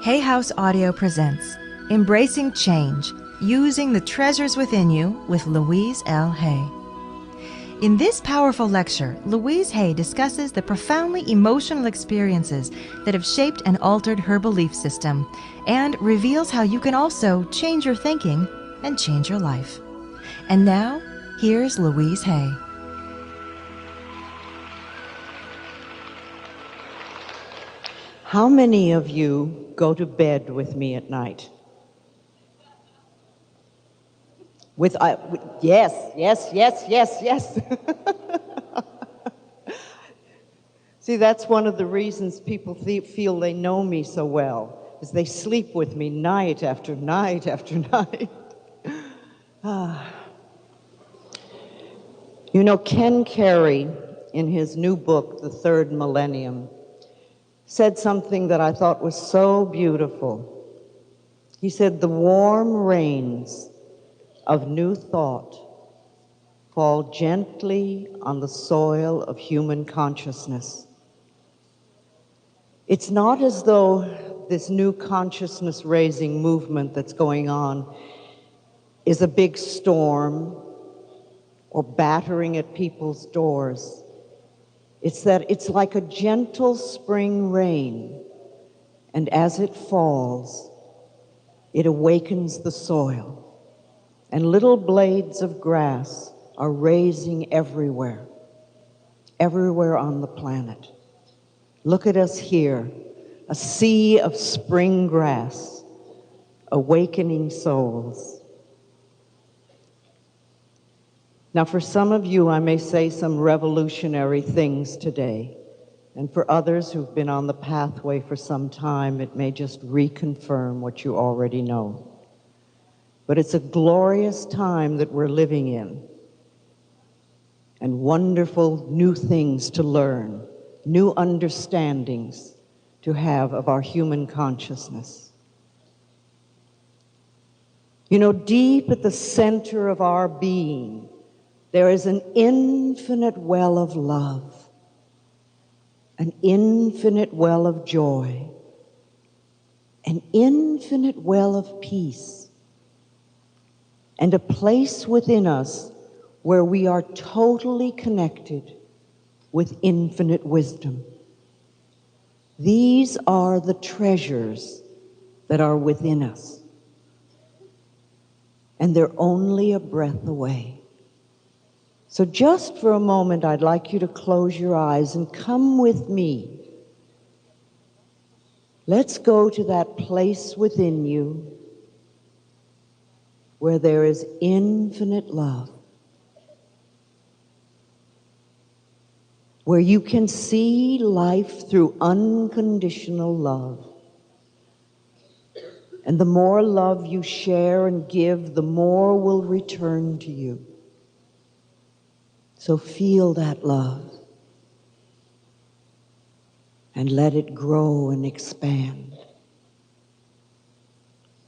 Hay House Audio presents Embracing Change, Using the Treasures Within You with Louise L. Hay. In this powerful lecture, Louise Hay discusses the profoundly emotional experiences that have shaped and altered her belief system and reveals how you can also change your thinking and change your life. And now, here's Louise Hay. How many of you go to bed with me at night? Yes. See, that's one of the reasons people feel they know me so well, is they sleep with me night after night after night. You know, Ken Carey, in his new book, The Third Millennium, said something that I thought was so beautiful. He said, "The warm rains of new thought fall gently on the soil of human consciousness." It's not as though this new consciousness-raising movement that's going on is a big storm or battering at people's doors. It's that it's like a gentle spring rain, and as it falls, it awakens the soil, and little blades of grass are raising everywhere on the planet. Look at us here, a sea of spring grass, awakening souls. Now, for some of you, I may say some revolutionary things today, and for others who've been on the pathway for some time, it may just reconfirm what you already know. But it's a glorious time that we're living in, and wonderful new things to learn, new understandings to have of our human consciousness. You know, deep at the center of our being, there is an infinite well of love, an infinite well of joy, an infinite well of peace, and a place within us where we are totally connected with infinite wisdom. These are the treasures that are within us, and they're only a breath away. So just for a moment, I'd like you to close your eyes and come with me. Let's go to that place within you where there is infinite love, where you can see life through unconditional love. And the more love you share and give, the more will return to you. So feel that love and let it grow and expand.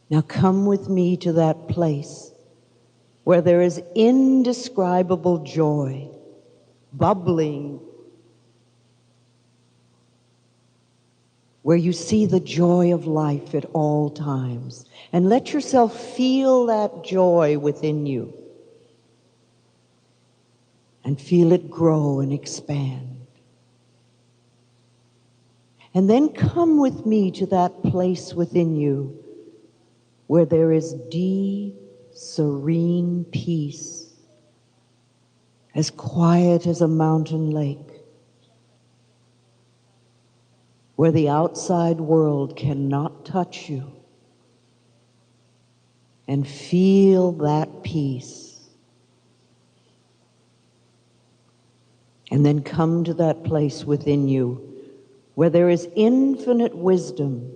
Now come with me to that place where there is indescribable joy, bubbling, where you see the joy of life at all times. And let yourself feel that joy within you. And feel it grow and expand. And then come with me to that place within you where there is deep, serene peace, as quiet as a mountain lake, where the outside world cannot touch you. And feel that peace. And then come to that place within you where there is infinite wisdom,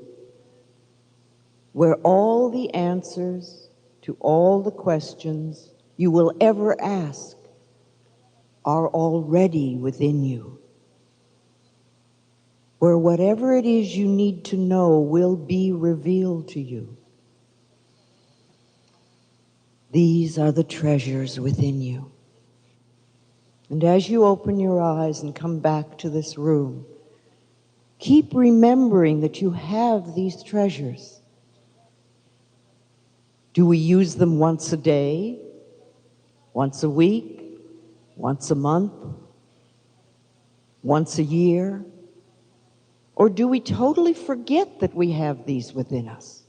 where all the answers to all the questions you will ever ask are already within you, where whatever it is you need to know will be revealed to you. These are the treasures within you. And as you open your eyes and come back to this room, Keep remembering that you have these treasures. Do we use them once a day, once a week, once a month, once a year? Or do we totally forget that we have these within us?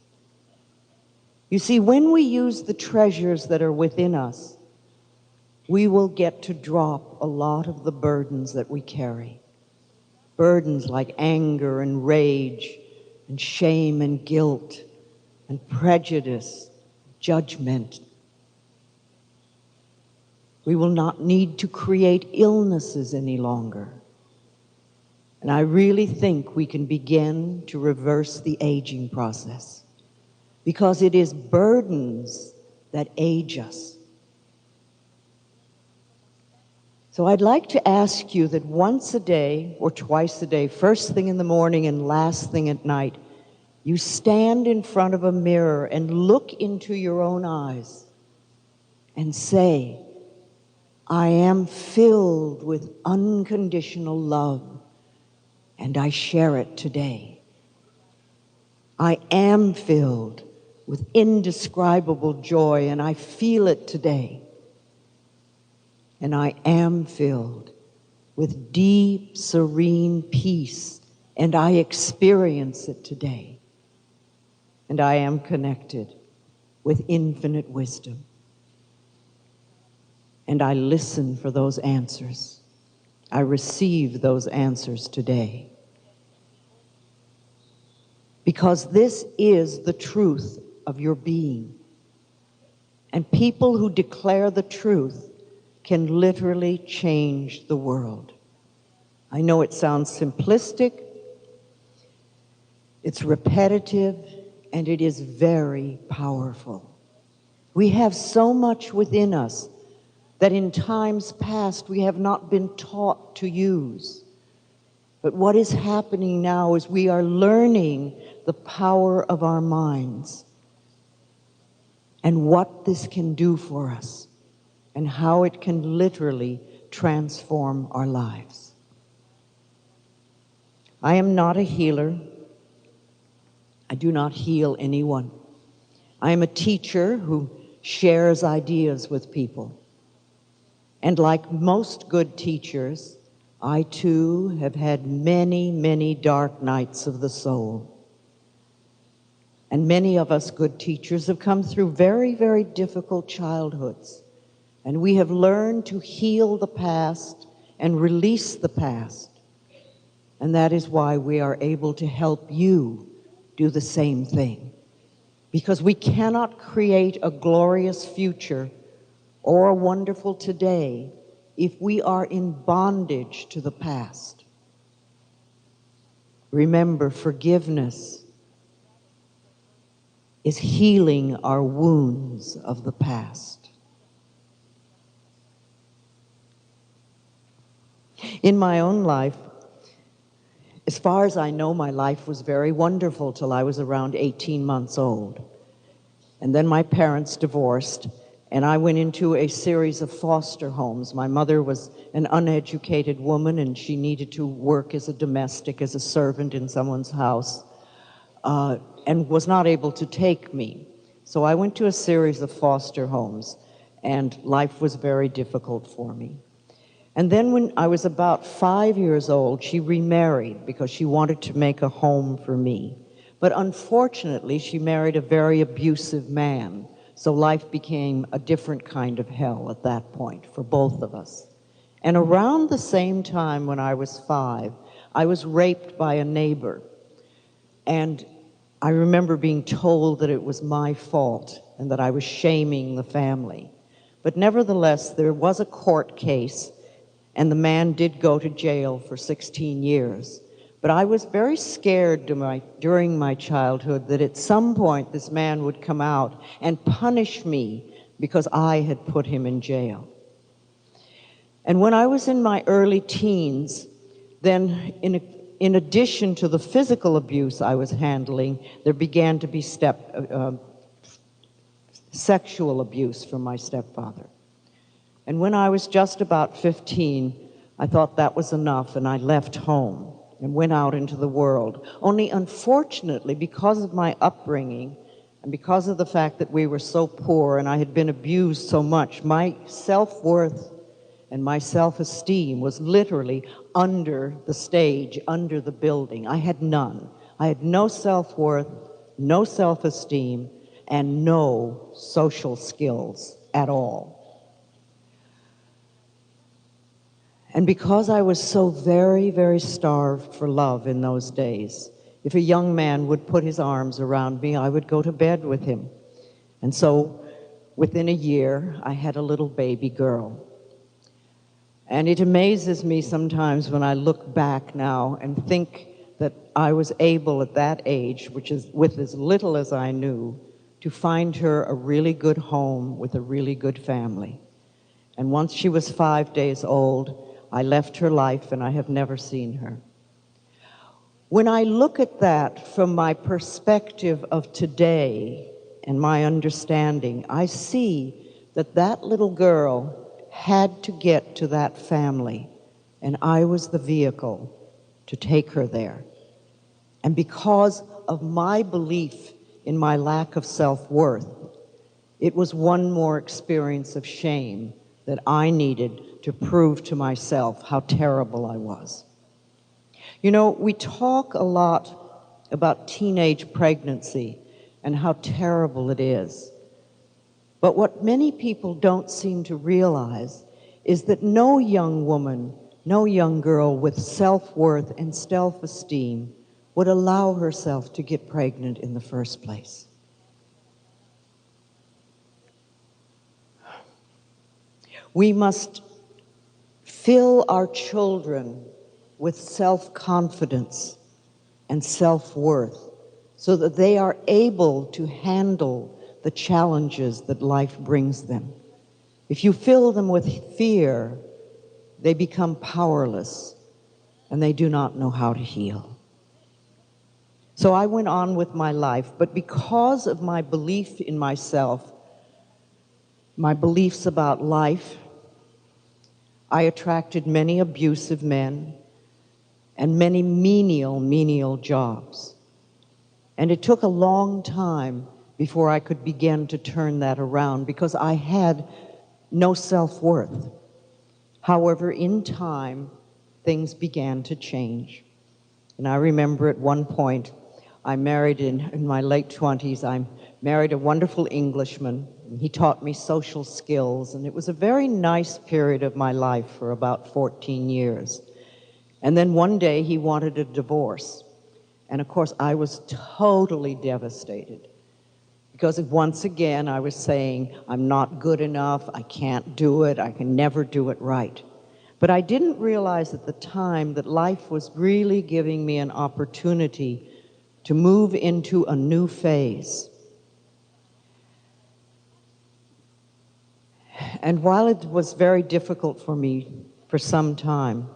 You see, when we use the treasures that are within us, we will get to drop a lot of the burdens that we carry. Burdens like anger and rage and shame and guilt and prejudice, judgment. We will not need to create illnesses any longer. And I really think we can begin to reverse the aging process, because it is burdens that age us. So I'd like to ask you that once a day or twice a day, first thing in the morning and last thing at night, you stand in front of a mirror and look into your own eyes and say, I am filled with unconditional love, and I share it today. I am filled with indescribable joy, and I feel it today. And I am filled with deep, serene peace, and I experience it today. And I am connected with infinite wisdom. And I listen for those answers. I receive those answers today. Because this is the truth of your being. And people who declare the truth can literally change the world. I know it sounds simplistic, it's repetitive, and it is very powerful. We have so much within us that in times past we have not been taught to use. But what is happening now is we are learning the power of our minds and what this can do for us, and how it can literally transform our lives. I am not a healer. I do not heal anyone. I am a teacher who shares ideas with people. And like most good teachers, I too have had many, many dark nights of the soul. And many of us good teachers have come through very, very difficult childhoods. And we have learned to heal the past and release the past. And that is why we are able to help you do the same thing. Because we cannot create a glorious future or a wonderful today if we are in bondage to the past. Remember, forgiveness is healing our wounds of the past. In my own life, as far as I know, my life was very wonderful till I was around 18 months old. And then my parents divorced, and I went into a series of foster homes. My mother was an uneducated woman, and she needed to work as a domestic, as a servant in someone's house, and was not able to take me. So I went to a series of foster homes, and life was very difficult for me. And then when I was about 5 years old, she remarried because she wanted to make a home for me. But unfortunately, she married a very abusive man, so life became a different kind of hell at that point for both of us. And around the same time when I was 5, I was raped by a neighbor. And I remember being told that it was my fault and that I was shaming the family. But nevertheless, there was a court case, and the man did go to jail for 16 years. But I was very scared during my childhood that at some point this man would come out and punish me because I had put him in jail. And when I was in my early teens, then in addition to the physical abuse I was handling, there began to be sexual abuse from my stepfather. And when I was just about 15, I thought that was enough, and I left home. and went out into the world. Only unfortunately, because of my upbringing and because of the fact that we were so poor and I had been abused so much, my self-worth and my self-esteem was literally under the stage, under the building. I had none. I had no self-worth, no self-esteem, and no social skills at all. And because I was so very, very starved for love in those days, if a young man would put his arms around me, I would go to bed with him. And so within a year, I had a little baby girl. And it amazes me sometimes when I look back now and think that I was able at that age, which is with as little as I knew, to find her a really good home with a really good family. And once she was 5 days old, I left her life and I have never seen her. When I look at that from my perspective of today and my understanding, I see that that little girl had to get to that family, and I was the vehicle to take her there. And because of my belief in my lack of self-worth, it was one more experience of shame that I needed to prove to myself how terrible I was. You know, we talk a lot about teenage pregnancy and how terrible it is. But what many people don't seem to realize is that no young woman, no young girl with self-worth and self-esteem would allow herself to get pregnant in the first place. We must fill our children with self-confidence and self-worth so that they are able to handle the challenges that life brings them. If you fill them with fear, they become powerless and they do not know how to heal. So I went on with my life, but because of my belief in myself, my beliefs about life, I attracted many abusive men and many menial jobs. And it took a long time before I could begin to turn that around because I had no self-worth. However, in time, things began to change. And I remember at one point, I married in my late 20s, I married a wonderful Englishman. He taught me social skills, and it was a very nice period of my life for about 14 years. And then one day he wanted a divorce. And of course, I was totally devastated. Because once again, I was saying, I'm not good enough, I can't do it, I can never do it right. But I didn't realize at the time that life was really giving me an opportunity to move into a new phase. And while it was very difficult for me for some time,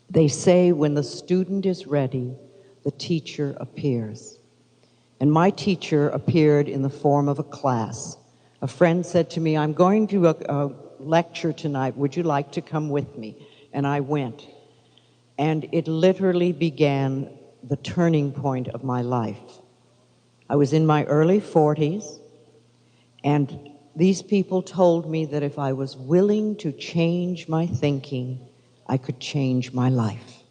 they say when the student is ready, the teacher appears. And my teacher appeared in the form of a class. A friend said to me, I'm going to a lecture tonight. Would you like to come with me? And I went. And it literally began the turning point of my life. I was in my early 40s, and these people told me that if I was willing to change my thinking, I could change my life.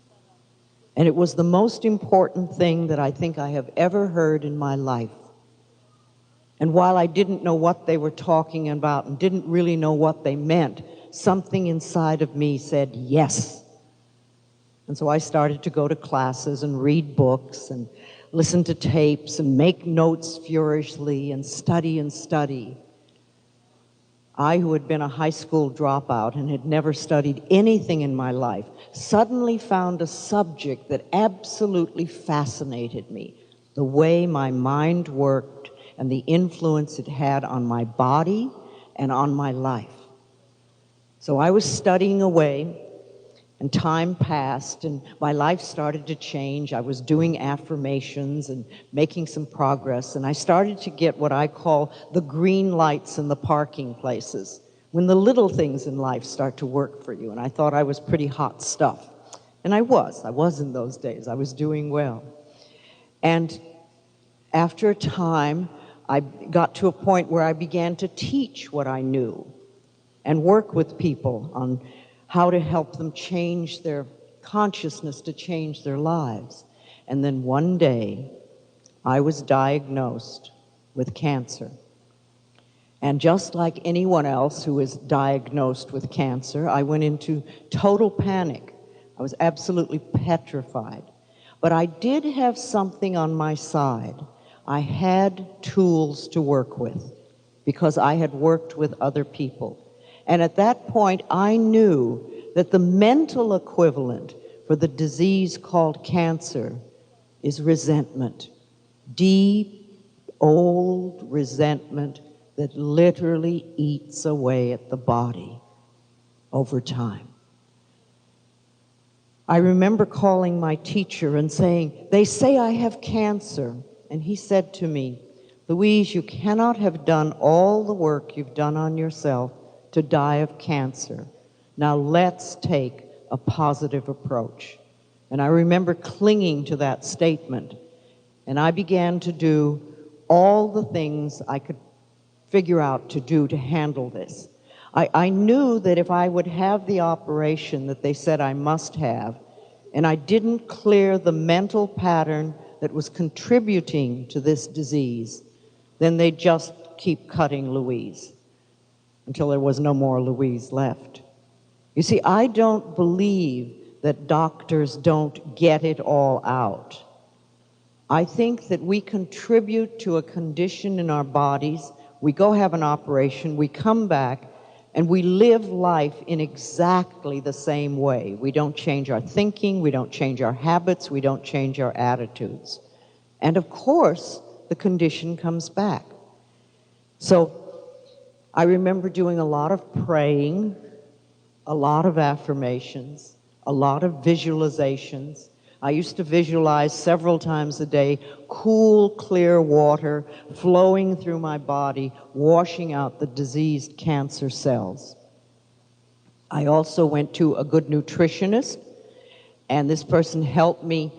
And it was the most important thing that I think I have ever heard in my life. And while I didn't know what they were talking about and didn't really know what they meant, something inside of me said yes. And so I started to go to classes and read books and listen to tapes and make notes furiously and study and study. I, who had been a high school dropout and had never studied anything in my life, suddenly found a subject that absolutely fascinated me, the way my mind worked and the influence it had on my body and on my life. So I was studying away, and time passed, and my life started to change. I was doing affirmations and making some progress, and I started to get what I call the green lights in the parking places, when the little things in life start to work for you, and I thought I was pretty hot stuff. And I was in those days. I was doing well. And after a time, I got to a point where I began to teach what I knew and work with people on how to help them change their consciousness, to change their lives. And then one day, I was diagnosed with cancer. And just like anyone else who is diagnosed with cancer, I went into total panic. I was absolutely petrified. But I did have something on my side. I had tools to work with because I had worked with other people. And at that point, I knew that the mental equivalent for the disease called cancer is resentment. Deep, old resentment that literally eats away at the body over time. I remember calling my teacher and saying, "They say I have cancer." And he said to me, "Louise, you cannot have done all the work you've done on yourself to die of cancer. Now let's take a positive approach." And I remember clinging to that statement. And I began to do all the things I could figure out to do to handle this. I knew that if I would have the operation that they said I must have, and I didn't clear the mental pattern that was contributing to this disease, then they'd just keep cutting Louise until there was no more Louise left. You see, I don't believe that doctors don't get it all out. I think that we contribute to a condition in our bodies. We go have an operation, we come back, and we live life in exactly the same way. We don't change our thinking, we don't change our habits, we don't change our attitudes. And of course, the condition comes back. So I remember doing a lot of praying, a lot of affirmations, a lot of visualizations. I used to visualize several times a day cool, clear water flowing through my body, washing out the diseased cancer cells. I also went to a good nutritionist, and this person helped me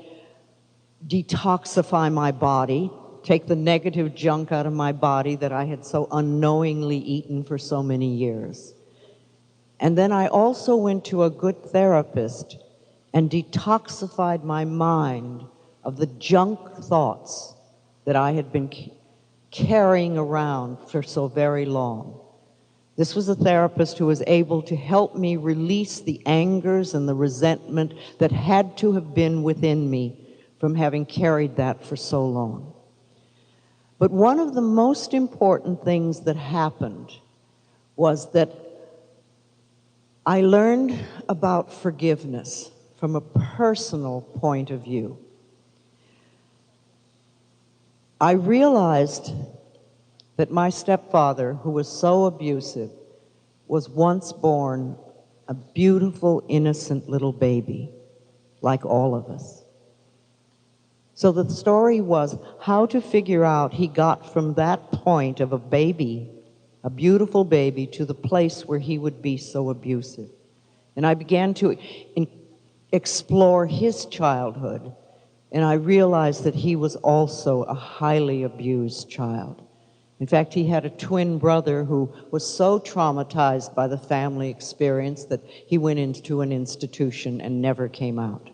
detoxify my body, take the negative junk out of my body that I had so unknowingly eaten for so many years. And then I also went to a good therapist and detoxified my mind of the junk thoughts that I had been carrying around for so very long. This was a therapist who was able to help me release the angers and the resentment that had to have been within me from having carried that for so long. But one of the most important things that happened was that I learned about forgiveness from a personal point of view. I realized that my stepfather, who was so abusive, was once born a beautiful, innocent little baby, like all of us. So the story was how to figure out he got from that point of a baby, a beautiful baby, to the place where he would be so abusive. And I began to explore his childhood, and I realized that he was also a highly abused child. In fact, he had a twin brother who was so traumatized by the family experience that he went into an institution and never came out.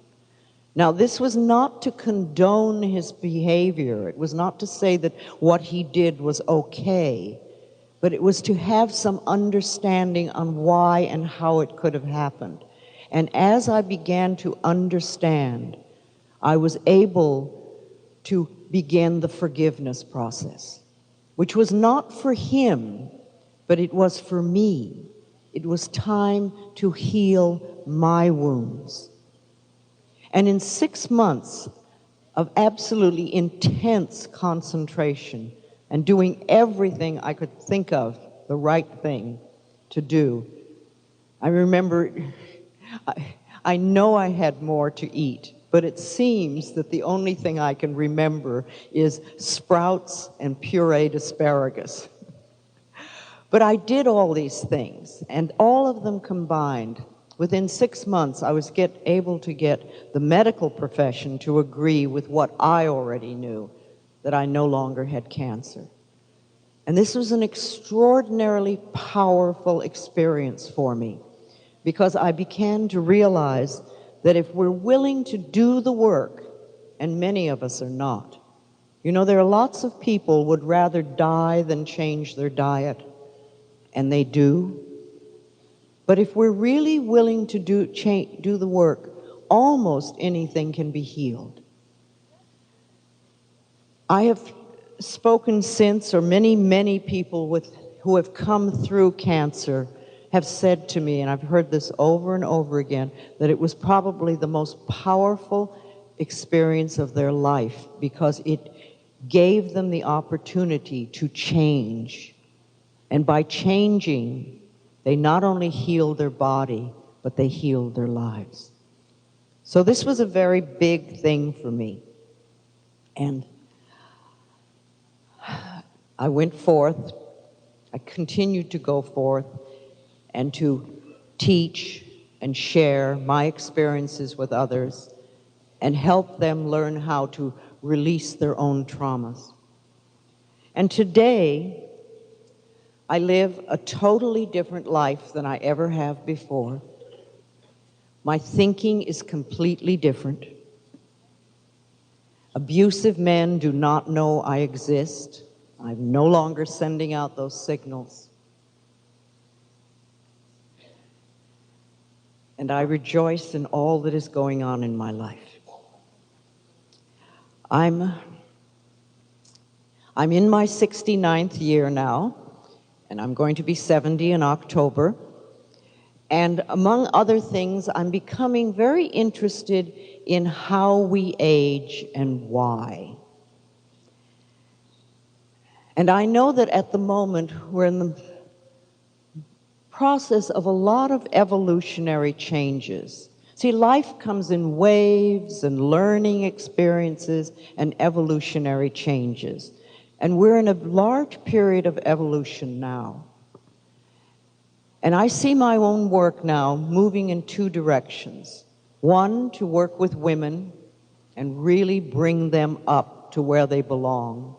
Now, this was not to condone his behavior. It was not to say that what he did was okay, but it was to have some understanding on why and how it could have happened. And as I began to understand, I was able to begin the forgiveness process, which was not for him, but it was for me. It was time to heal my wounds. And in 6 months of absolutely intense concentration and doing everything I could think of the right thing to do, I remember, I know I had more to eat, but it seems that the only thing I can remember is sprouts and pureed asparagus. But I did all these things, and all of them combined Within 6 months, I was able to get the medical profession to agree with what I already knew, that I no longer had cancer. And this was an extraordinarily powerful experience for me, because I began to realize that if we're willing to do the work, and many of us are not. You know, there are lots of people would rather die than change their diet, and they do. But if we're really willing to do the work, almost anything can be healed. I have spoken since, or many people who have come through cancer have said to me, and I've heard this over and over again, that it was probably the most powerful experience of their life, because it gave them the opportunity to change. And by changing, they not only healed their body, but they healed their lives. So this was a very big thing for me. And I went forth, I continued to go forth and to teach and share my experiences with others and help them learn how to release their own traumas. And today, I live a totally different life than I ever have before. My thinking is completely different. Abusive men do not know I exist. I'm no longer sending out those signals. And I rejoice in all that is going on in my life. I'm in my 69th year now, and I'm going to be 70 in October. And among other things, I'm becoming very interested in how we age and why. And I know that at the moment we're in the process of a lot of evolutionary changes. See, life comes in waves and learning experiences and evolutionary changes. And we're in a large period of evolution now. And I see my own work now moving in two directions. One, to work with women and really bring them up to where they belong.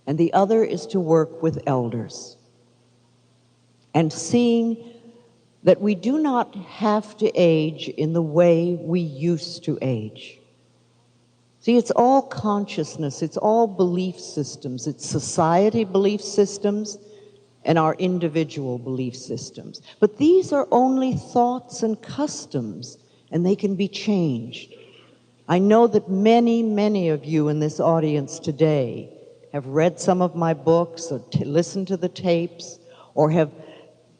And the other is to work with elders. And seeing that we do not have to age in the way we used to age. See, it's all consciousness, it's all belief systems, it's society belief systems and our individual belief systems. But these are only thoughts and customs, and they can be changed. I know that many of you in this audience today have read some of my books, or listened to the tapes, or have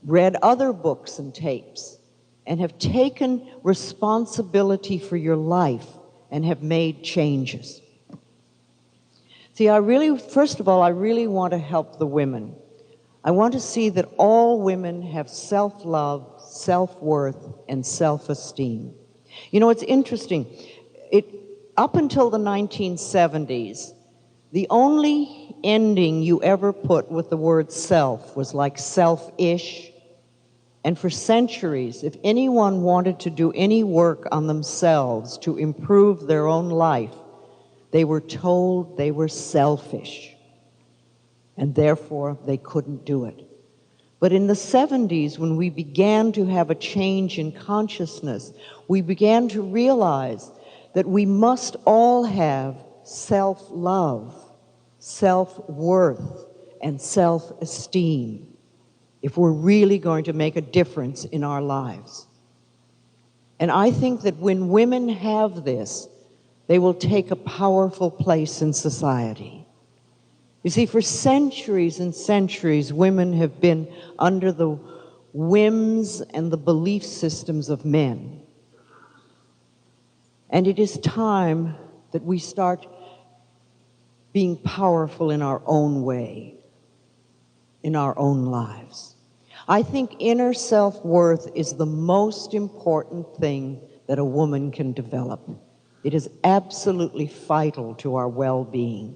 read other books and tapes, and have taken responsibility for your life and have made changes. See, first of all, I really want to help the women. I want to see that all women have self-love, self-worth, and self-esteem. You know, it's interesting. Up until the 1970s, the only ending you ever put with the word self was like self-ish. And for centuries, if anyone wanted to do any work on themselves to improve their own life, they were told they were selfish, and therefore they couldn't do it. But in the 70s, when we began to have a change in consciousness, we began to realize that we must all have self-love, self-worth, and self-esteem if we're really going to make a difference in our lives. And I think that when women have this, they will take a powerful place in society. You see, for centuries and centuries, women have been under the whims and the belief systems of men. And it is time that we start being powerful in our own way, in our own lives. I think inner self-worth is the most important thing that a woman can develop. It is absolutely vital to our well-being.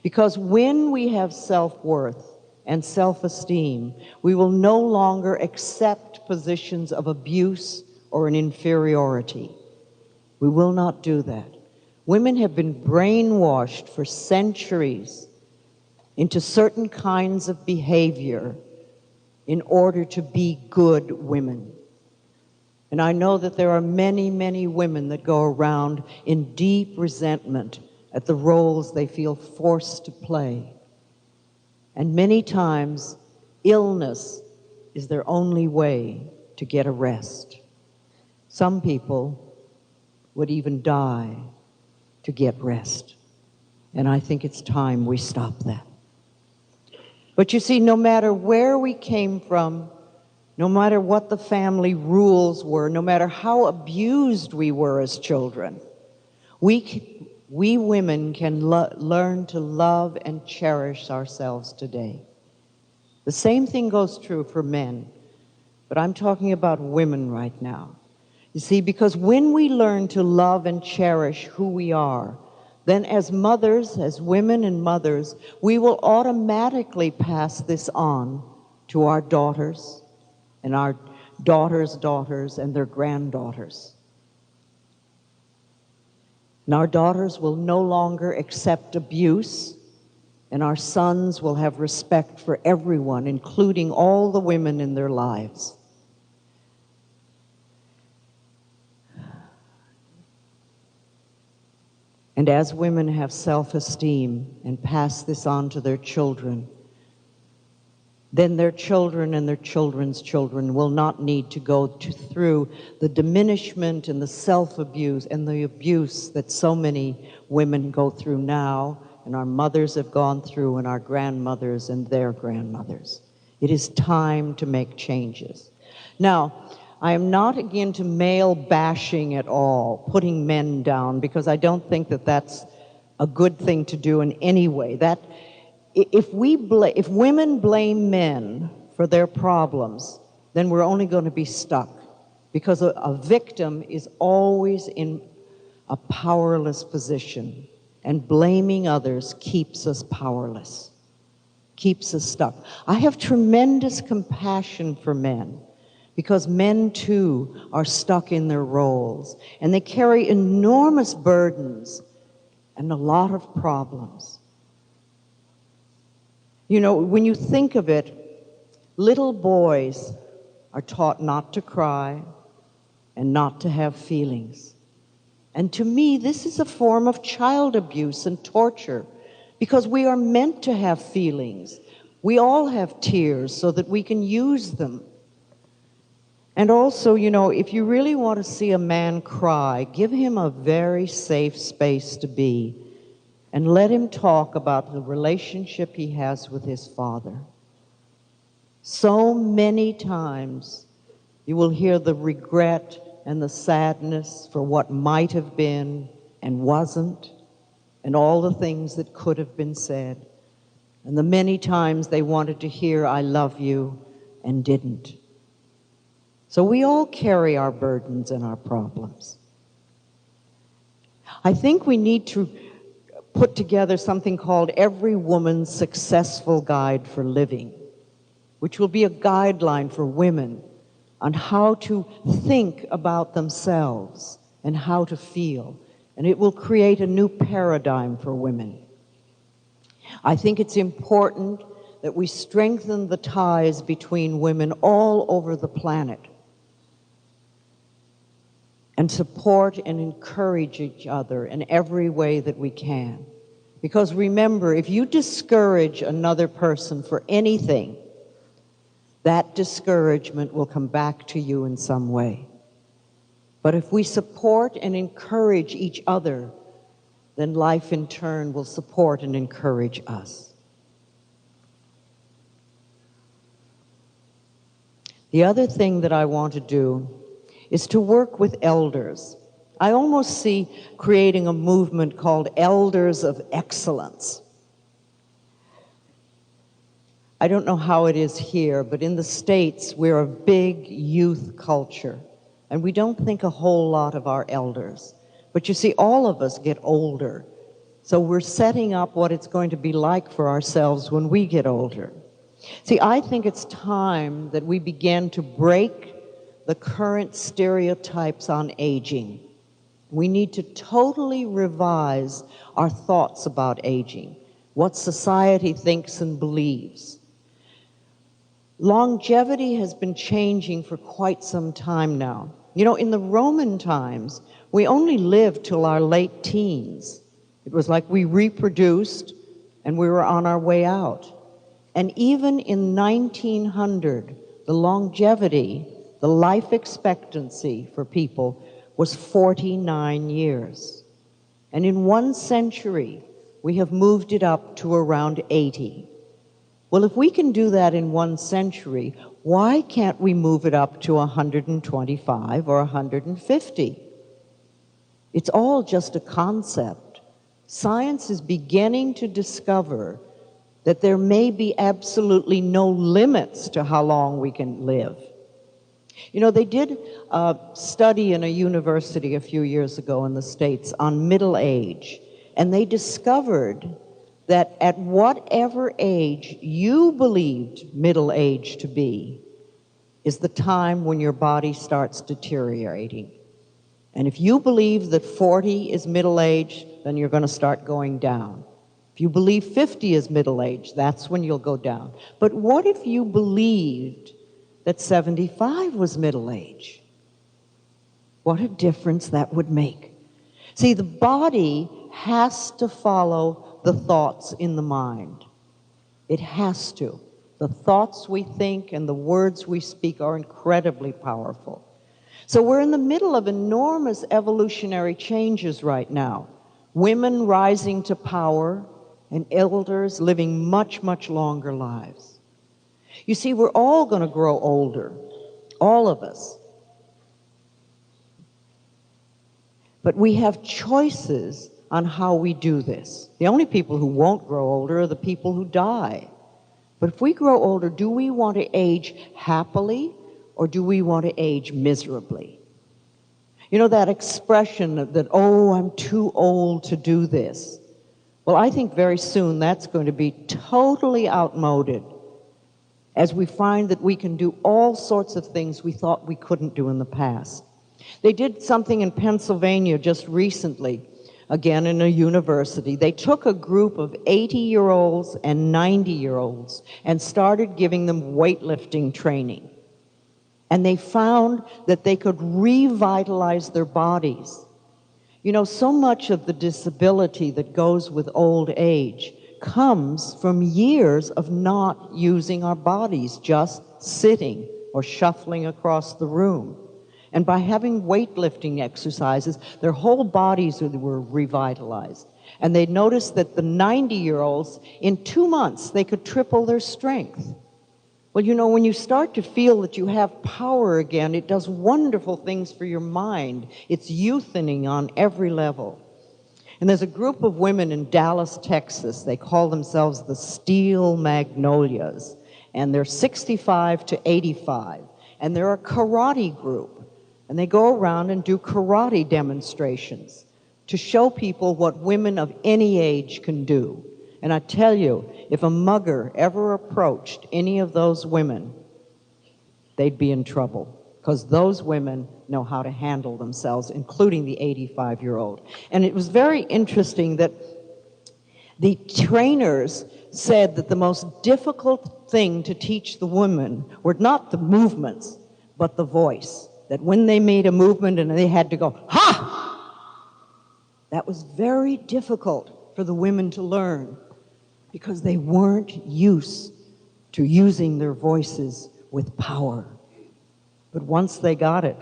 Because when we have self-worth and self-esteem. We will no longer accept positions of abuse or an inferiority. We will not do that. Women have been brainwashed for centuries into certain kinds of behavior in order to be good women. And I know that there are many, many women that go around in deep resentment at the roles they feel forced to play. And many times, illness is their only way to get a rest. Some people would even die to get rest. And I think it's time we stop that. But you see, no matter where we came from, no matter what the family rules were, no matter how abused we were as children, we women can learn to love and cherish ourselves today. The same thing goes true for men, but I'm talking about women right now. You see, because when we learn to love and cherish who we are, then as mothers, as women and mothers, we will automatically pass this on to our daughters and our daughters' daughters and their granddaughters. And our daughters will no longer accept abuse, and our sons will have respect for everyone, including all the women in their lives. And as women have self-esteem and pass this on to their children, then their children and their children's children will not need to go through the diminishment and the self-abuse and the abuse that so many women go through now, and our mothers have gone through, and our grandmothers and their grandmothers. It is time to make changes. Now, I am not into male bashing at all, putting men down, because I don't think that that's a good thing to do in any way. If women blame men for their problems, then we're only going to be stuck, because a victim is always in a powerless position, and blaming others keeps us powerless, keeps us stuck. I have tremendous compassion for men, because men too are stuck in their roles, and they carry enormous burdens and a lot of problems. You know, when you think of it, little boys are taught not to cry and not to have feelings. And to me, this is a form of child abuse and torture, because we are meant to have feelings. We all have tears so that we can use them. And also, you know, if you really want to see a man cry, give him a very safe space to be, and let him talk about the relationship he has with his father. So many times you will hear the regret and the sadness for what might have been and wasn't, and all the things that could have been said, and the many times they wanted to hear "I love you" and didn't. So we all carry our burdens and our problems. I think we need to put together something called Every Woman's Successful Guide for Living, which will be a guideline for women on how to think about themselves and how to feel. And it will create a new paradigm for women. I think it's important that we strengthen the ties between women all over the planet, and support and encourage each other in every way that we can. Because remember, if you discourage another person for anything, that discouragement will come back to you in some way. But if we support and encourage each other, then life in turn will support and encourage us. The other thing that I want to do is to work with elders. I almost see creating a movement called Elders of Excellence. I don't know how it is here, but in the States, we're a big youth culture, and we don't think a whole lot of our elders. But you see, all of us get older, so we're setting up what it's going to be like for ourselves when we get older. See, I think it's time that we begin to break the current stereotypes on aging. We need to totally revise our thoughts about aging, what society thinks and believes. Longevity has been changing for quite some time now. You know, in the Roman times, we only lived till our late teens. It was like we reproduced and we were on our way out. And even in 1900, the longevity, the life expectancy for people was 49 years. And in 1 century, we have moved it up to around 80. Well, if we can do that in 1 century, why can't we move it up to 125 or 150? It's all just a concept. Science is beginning to discover that there may be absolutely no limits to how long we can live. You know, they did a study in a university a few years ago in the States on middle age, and they discovered that at whatever age you believed middle age to be is the time when your body starts deteriorating. And if you believe that 40 is middle age, then you're going to start going down. If you believe 50 is middle age, that's when you'll go down. But what if you believed that 75 was middle age? What a difference that would make. See, the body has to follow the thoughts in the mind. It has to. The thoughts we think and the words we speak are incredibly powerful. So we're in the middle of enormous evolutionary changes right now. Women rising to power and elders living much, much longer lives. You see, we're all going to grow older, all of us. But we have choices on how we do this. The only people who won't grow older are the people who die. But if we grow older, do we want to age happily or do we want to age miserably? You know that expression that, oh, I'm too old to do this. Well, I think very soon that's going to be totally outmoded as we find that we can do all sorts of things we thought we couldn't do in the past. They did something in Pennsylvania just recently, again in a university. They took a group of 80-year-olds and 90-year-olds and started giving them weightlifting training. And they found that they could revitalize their bodies. You know, so much of the disability that goes with old age comes from years of not using our bodies, just sitting or shuffling across the room. And by having weightlifting exercises, their whole bodies were revitalized. And they noticed that the 90-year-olds, in 2 months, they could triple their strength. Well, you know, when you start to feel that you have power again, it does wonderful things for your mind. It's youthening on every level. And there's a group of women in Dallas, Texas. They call themselves the Steel Magnolias. And they're 65 to 85. And they're a karate group. And they go around and do karate demonstrations to show people what women of any age can do. And I tell you, if a mugger ever approached any of those women, they'd be in trouble, because those women know how to handle themselves, including the 85-year-old. And it was very interesting that the trainers said that the most difficult thing to teach the women were not the movements, but the voice. That when they made a movement and they had to go, ha! That was very difficult for the women to learn, because they weren't used to using their voices with power. But once they got it,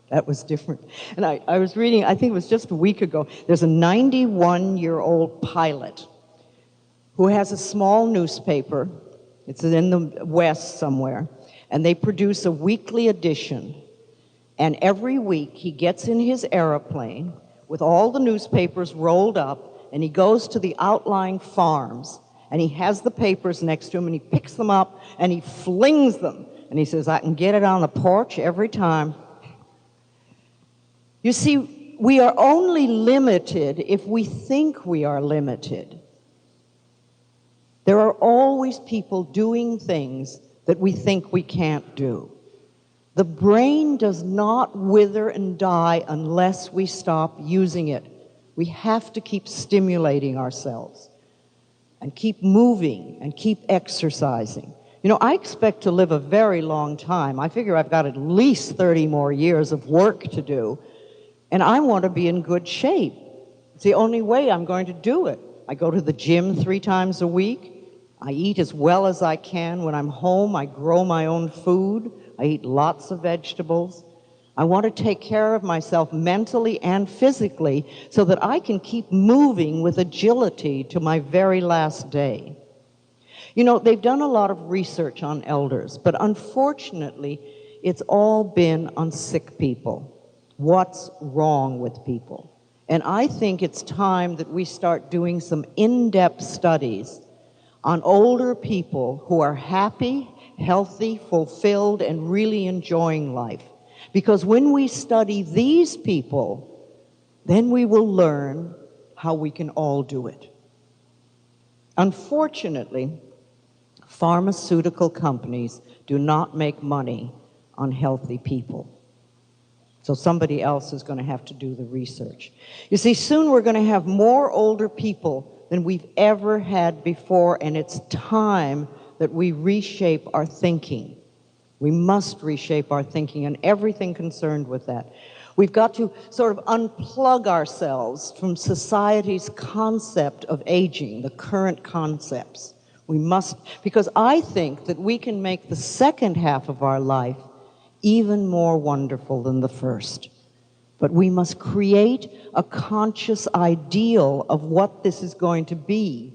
that was different. And I was reading, I think it was just a week ago, there's a 91-year-old pilot who has a small newspaper. It's in the West somewhere. And they produce a weekly edition. And every week he gets in his airplane with all the newspapers rolled up, and he goes to the outlying farms. And he has the papers next to him, and he picks them up, and he flings them. And he says, I can get it on the porch every time. You see, we are only limited if we think we are limited. There are always people doing things that we think we can't do. The brain does not wither and die unless we stop using it. We have to keep stimulating ourselves and keep moving and keep exercising. You know, I expect to live a very long time. I figure I've got at least 30 more years of work to do, and I want to be in good shape. It's the only way I'm going to do it. I go to the gym 3 times a week. I eat as well as I can. When I'm home, I grow my own food. I eat lots of vegetables. I want to take care of myself mentally and physically so that I can keep moving with agility to my very last day. You know, they've done a lot of research on elders, but unfortunately, it's all been on sick people. What's wrong with people? And I think it's time that we start doing some in-depth studies on older people who are happy, healthy, fulfilled, and really enjoying life. Because when we study these people, then we will learn how we can all do it. Unfortunately, pharmaceutical companies do not make money on healthy people. So somebody else is going to have to do the research. You see, soon we're going to have more older people than we've ever had before, and it's time that we reshape our thinking. We must reshape our thinking and everything concerned with that. We've got to sort of unplug ourselves from society's concept of aging, the current concepts. We must, because I think that we can make the second half of our life even more wonderful than the first. But we must create a conscious ideal of what this is going to be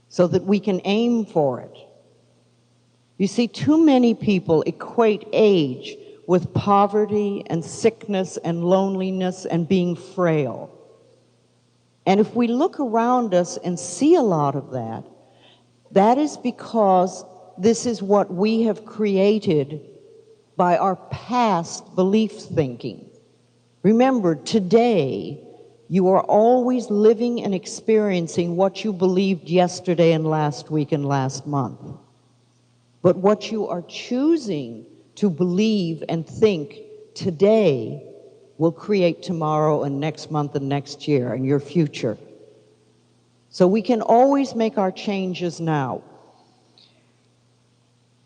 so that we can aim for it. You see, too many people equate age with poverty and sickness and loneliness and being frail. And if we look around us and see a lot of that, that is because this is what we have created by our past belief thinking. Remember, today, you are always living and experiencing what you believed yesterday and last week and last month. But what you are choosing to believe and think today will create tomorrow and next month and next year and your future. So we can always make our changes now.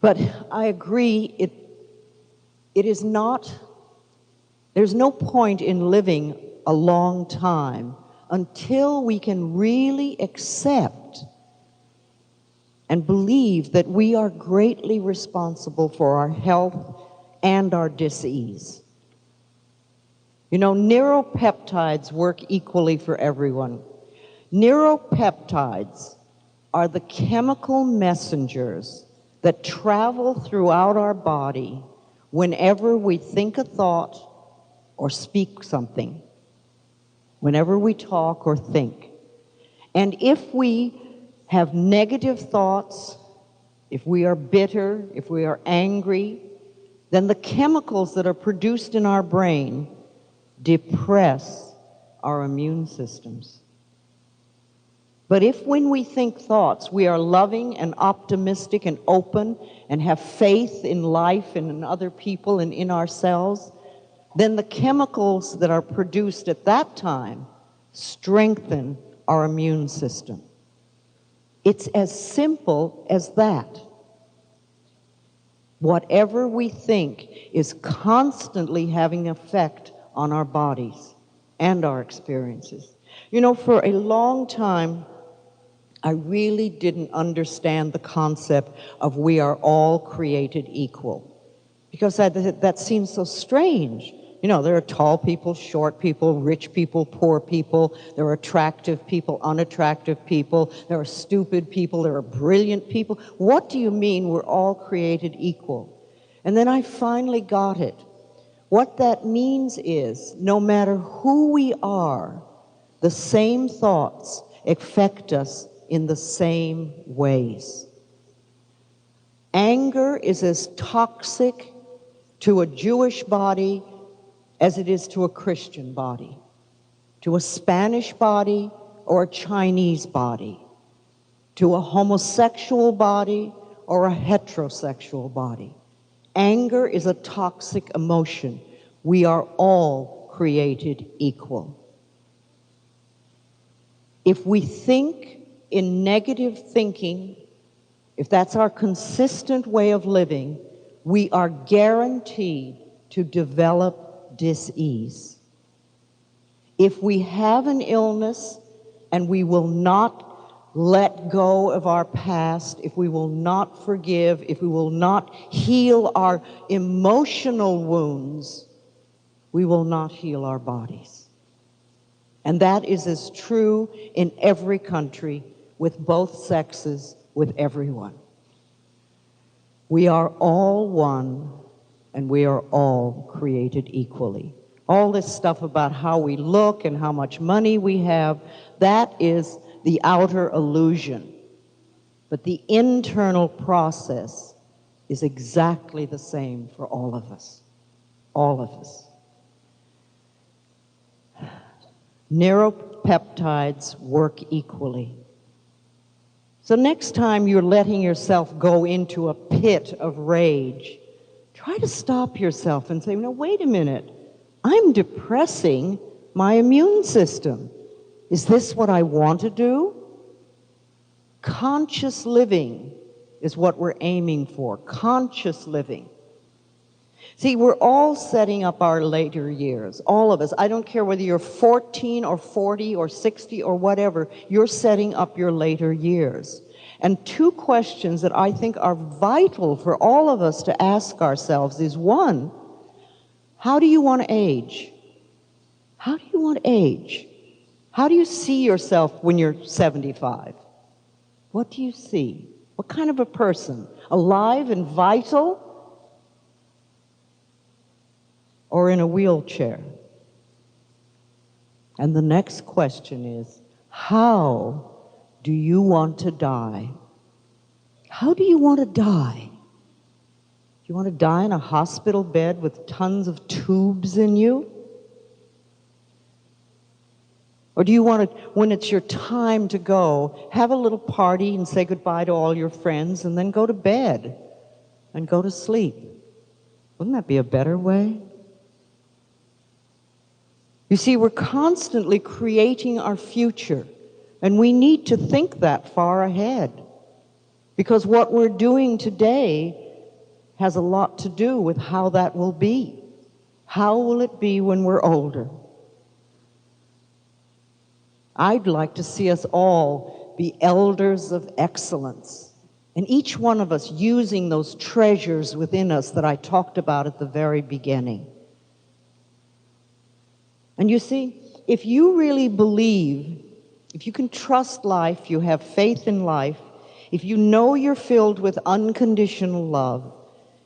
But I agree, it is not, there's no point in living a long time until we can really accept and believe that we are greatly responsible for our health and our dis-ease. You know, neuropeptides work equally for everyone. Neuropeptides are the chemical messengers that travel throughout our body whenever we think a thought or speak something, whenever we talk or think. And if we have negative thoughts, if we are bitter, if we are angry, then the chemicals that are produced in our brain depress our immune systems. But if when we think thoughts, we are loving and optimistic and open and have faith in life and in other people and in ourselves, then the chemicals that are produced at that time strengthen our immune system. It's as simple as that. Whatever we think is constantly having an effect on our bodies and our experiences. You know, for a long time, I really didn't understand the concept of we are all created equal, because that seems so strange. You know, there are tall people, short people, rich people, poor people. There are attractive people, unattractive people. There are stupid people. There are brilliant people. What do you mean we're all created equal? And then I finally got it. What that means is, no matter who we are, the same thoughts affect us in the same ways. Anger is as toxic to a Jewish body as it is to a Christian body, to a Spanish body or a Chinese body. to a homosexual body or a heterosexual body. Anger is a toxic emotion. We are all created equal. If we think in negative thinking, if that's our consistent way of living, we are guaranteed to develop dis-ease. If we have an illness and we will not let go of our past, if we will not forgive, if we will not heal our emotional wounds, we will not heal our bodies. And that is as true in every country, with both sexes, with everyone. We are all one, and we are all created equally. All this stuff about how we look and how much money we have, that is the outer illusion. But the internal process is exactly the same for all of us. All of us. Neuropeptides work equally. So next time you're letting yourself go into a pit of rage, try to stop yourself and say, no, wait a minute. I'm depressing my immune system. Is this what I want to do? Conscious living is what we're aiming for. Conscious living. See, we're all setting up our later years. All of us. I don't care whether you're 14 or 40 or 60 or whatever. You're setting up your later years. And two questions that I think are vital for all of us to ask ourselves is, one, how do you want to age? How do you want to age? How do you see yourself when you're 75? What do you see? What kind of a person? Alive and vital? Or in a wheelchair? And the next question is, how do you want to die? How do you want to die? Do you want to die in a hospital bed with tons of tubes in you? Or do you want to, when it's your time to go, have a little party and say goodbye to all your friends and then go to bed and go to sleep? Wouldn't that be a better way? You see, we're constantly creating our future, and we need to think that far ahead, because what we're doing today has a lot to do with how that will be. How will it be when we're older? I'd like to see us all be elders of excellence, and each one of us using those treasures within us that I talked about at the very beginning. And you see, if you really believe, if you can trust life, you have faith in life, if you know you're filled with unconditional love,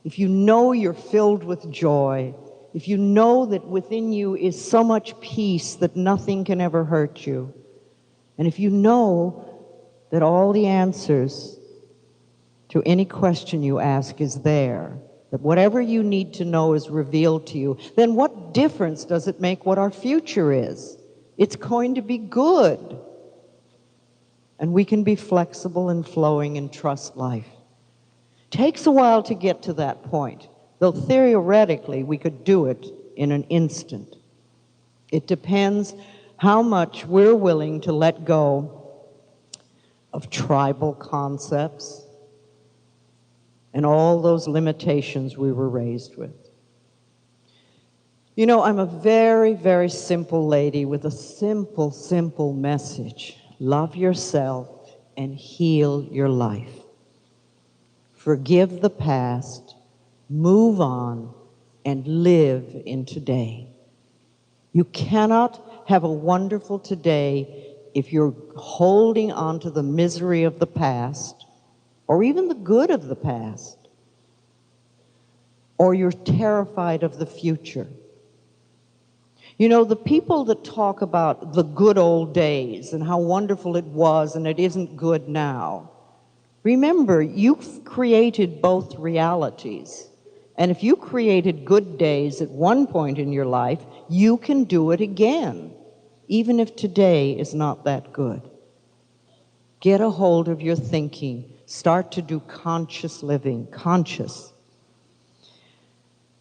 if you know you're filled with joy, if you know that within you is so much peace that nothing can ever hurt you, and if you know that all the answers to any question you ask is there, that whatever you need to know is revealed to you, then what difference does it make what our future is? It's going to be good. And we can be flexible and flowing and trust life. Takes a while to get to that point, though theoretically we could do it in an instant. It depends how much we're willing to let go of tribal concepts and all those limitations we were raised with. You know, I'm a very, very simple lady with a simple, simple message. Love yourself and heal your life. Forgive the past, move on, and live in today. You cannot have a wonderful today if you're holding on to the misery of the past, or even the good of the past, or you're terrified of the future. You know, the people that talk about the good old days and how wonderful it was and it isn't good now, remember, you've created both realities. And if you created good days at one point in your life, you can do it again, even if today is not that good. Get a hold of your thinking. Start to do conscious living, conscious.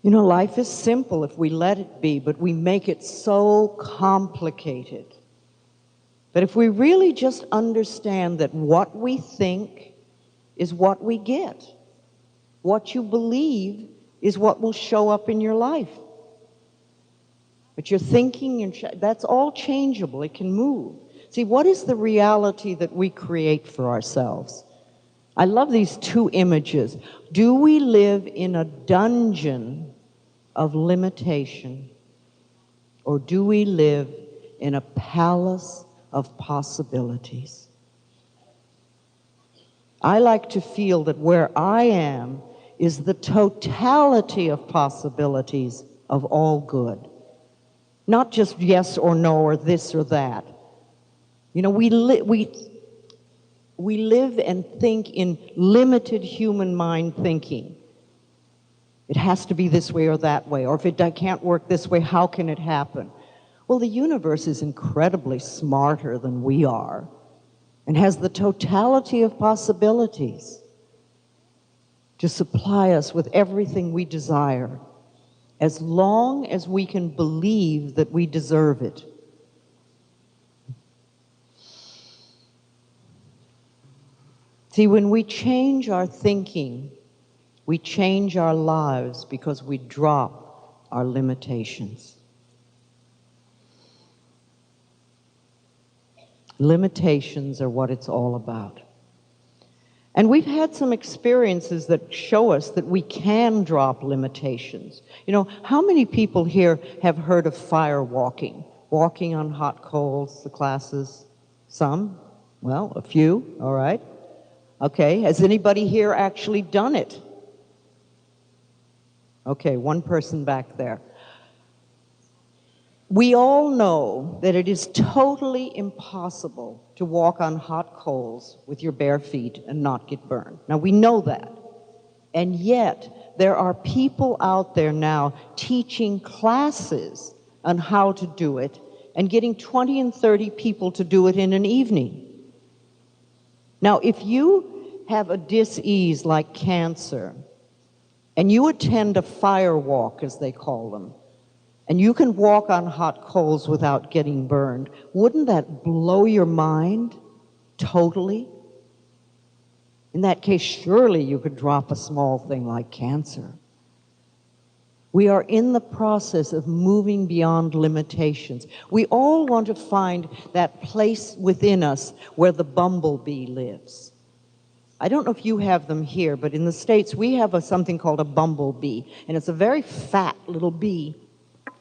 You know, life is simple if we let it be, but we make it so complicated. But if we really just understand that what we think is what we get, what you believe is what will show up in your life. But your thinking, that's all changeable. It can move. See, what is the reality that we create for ourselves? I love these two images. Do we live in a dungeon of limitation, or do we live in a palace of possibilities? I like to feel that where I am is the totality of possibilities of all good. Not just yes or no or this or that. You know, we live and think in limited human mind thinking. It has to be this way or that way, or if it can't work this way, how can it happen? Well, the universe is incredibly smarter than we are and has the totality of possibilities to supply us with everything we desire, as long as we can believe that we deserve it. See, when we change our thinking, we change our lives because we drop our limitations. Limitations are what it's all about. And we've had some experiences that show us that we can drop limitations. You know, how many people here have heard of fire walking? Walking on hot coals, the classes? Some? Well, a few, all right. Okay, has anybody here actually done it? Okay, one person back there. We all know that it is totally impossible to walk on hot coals with your bare feet and not get burned. Now, we know that. And yet, there are people out there now teaching classes on how to do it and getting 20 and 30 people to do it in an evening. Now, if you have a dis-ease like cancer, and you attend a fire walk, as they call them, and you can walk on hot coals without getting burned, wouldn't that blow your mind totally? In that case, surely you could drop a small thing like cancer. We are in the process of moving beyond limitations. We all want to find that place within us where the bumblebee lives. I don't know if you have them here, but in the States we have something called a bumblebee, and it's a very fat little bee,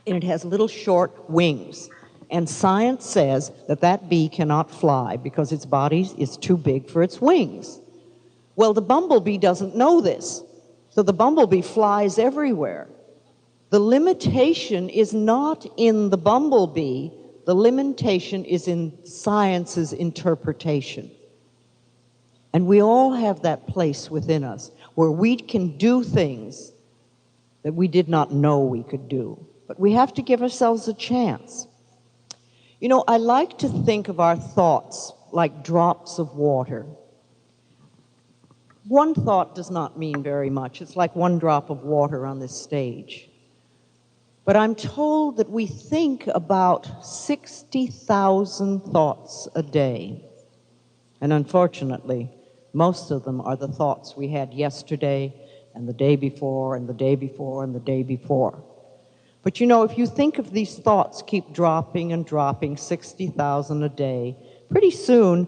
and it has little short wings. And science says that that bee cannot fly because its body is too big for its wings. Well, the bumblebee doesn't know this, so the bumblebee flies everywhere. The limitation is not in the bumblebee, the limitation is in science's interpretation. And we all have that place within us where we can do things that we did not know we could do. But we have to give ourselves a chance. You know, I like to think of our thoughts like drops of water. One thought does not mean very much. It's like one drop of water on this stage. But I'm told that we think about 60,000 thoughts a day. And unfortunately, most of them are the thoughts we had yesterday and the day before and the day before and the day before. But you know, if you think of these thoughts keep dropping and dropping, 60,000 a day, pretty soon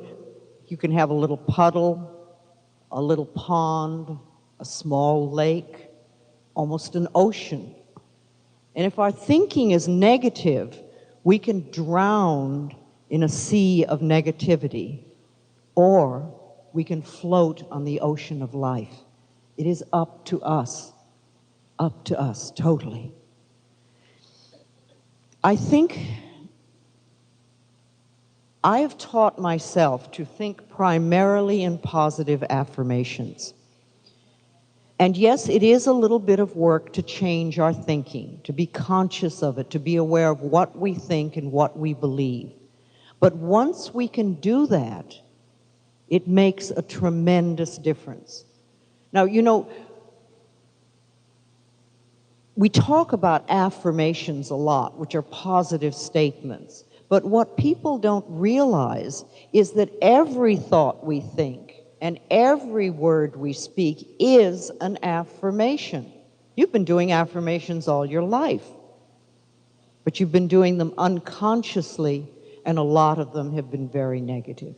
you can have a little puddle, a little pond, a small lake, almost an ocean. And if our thinking is negative, we can drown in a sea of negativity, or we can float on the ocean of life. It is up to us totally. I think I have taught myself to think primarily in positive affirmations. And yes, it is a little bit of work to change our thinking, to be conscious of it, to be aware of what we think and what we believe. But once we can do that, It makes a tremendous difference. Now, we talk about affirmations a lot, which are positive statements. But what people don't realize is that every thought we think and every word we speak is an affirmation. You've been doing affirmations all your life, but you've been doing them unconsciously, and a lot of them have been very negative.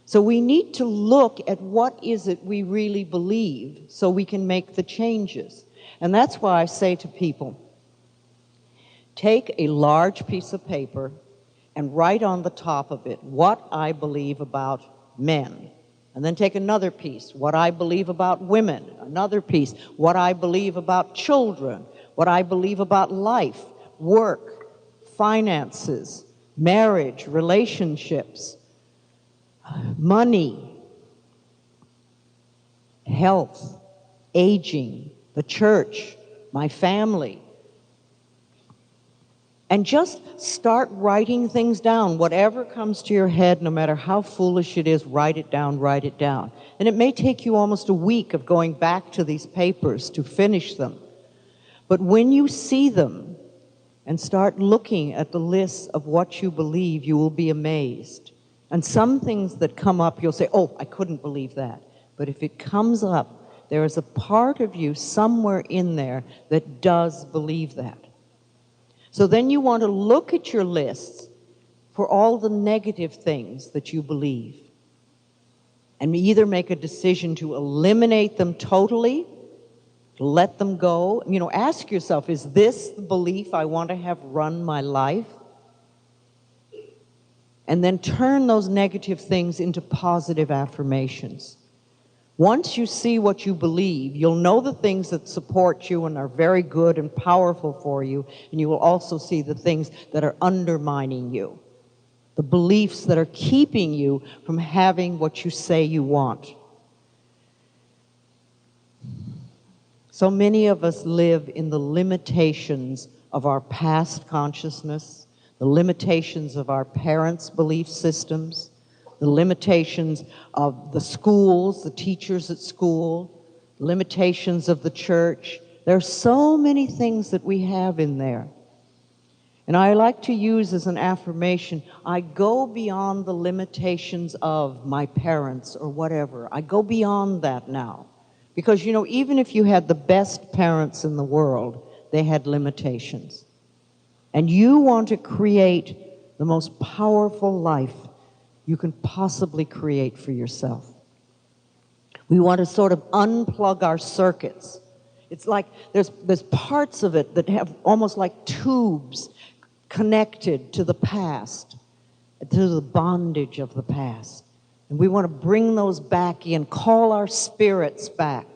So we need to look at what is it we really believe so we can make the changes. And that's why I say to people, take a large piece of paper and write on the top of it what I believe about men. And then take another piece, what I believe about women. Another piece, what I believe about children. What I believe about life, work, finances, marriage, relationships, money, health, aging, the church, my family. And just start writing things down. Whatever comes to your head, no matter how foolish it is, write it down, write it down. And it may take you almost a week of going back to these papers to finish them. But when you see them and start looking at the lists of what you believe, you will be amazed. And some things that come up, you'll say, oh, I couldn't believe that. But if it comes up, there is a part of you somewhere in there that does believe that. So then you want to look at your lists for all the negative things that you believe and either make a decision to eliminate them totally, to let them go. Ask yourself, is this the belief I want to have run my life? And then turn those negative things into positive affirmations. Once you see what you believe, you'll know the things that support you and are very good and powerful for you, and you will also see the things that are undermining you, the beliefs that are keeping you from having what you say you want. So many of us live in the limitations of our past consciousness, the limitations of our parents' belief systems, the limitations of the schools, the teachers at school, limitations of the church. There are so many things that we have in there. And I like to use as an affirmation, I go beyond the limitations of my parents or whatever. I go beyond that now. Because, even if you had the best parents in the world, they had limitations. And you want to create the most powerful life you can possibly create for yourself. We want to sort of unplug our circuits. It's like there's parts of it that have almost like tubes connected to the past, to the bondage of the past. And we want to bring those back in, call our spirits back,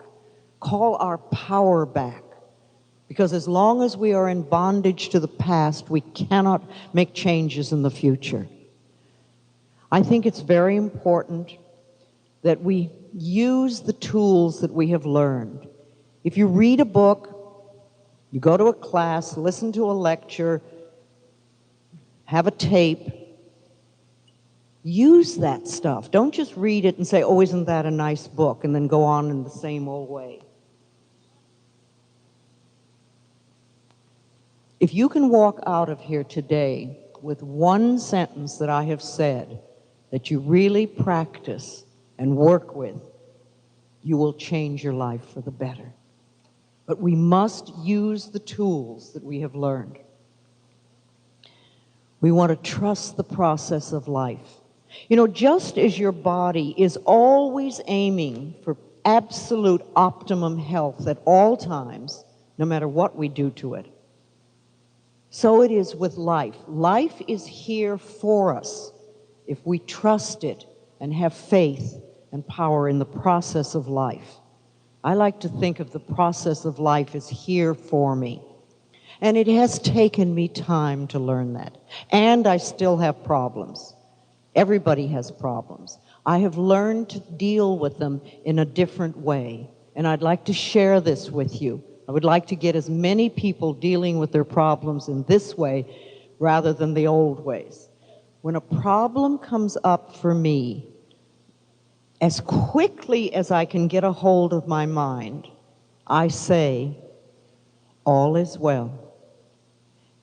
call our power back. Because as long as we are in bondage to the past, we cannot make changes in the future. I think it's very important that we use the tools that we have learned. If you read a book, you go to a class, listen to a lecture, have a tape, use that stuff. Don't just read it and say, oh, isn't that a nice book, and then go on in the same old way. If you can walk out of here today with one sentence that I have said that you really practice and work with, you will change your life for the better. But we must use the tools that we have learned. We want to trust the process of life. Just as your body is always aiming for absolute optimum health at all times, no matter what we do to it, so it is with life. Life is here for us if we trust it and have faith and power in the process of life. I like to think of the process of life as here for me. And it has taken me time to learn that. And I still have problems. Everybody has problems. I have learned to deal with them in a different way. And I'd like to share this with you. I would like to get as many people dealing with their problems in this way rather than the old ways. When a problem comes up for me, As quickly as I can get a hold of my mind, I say, all is well.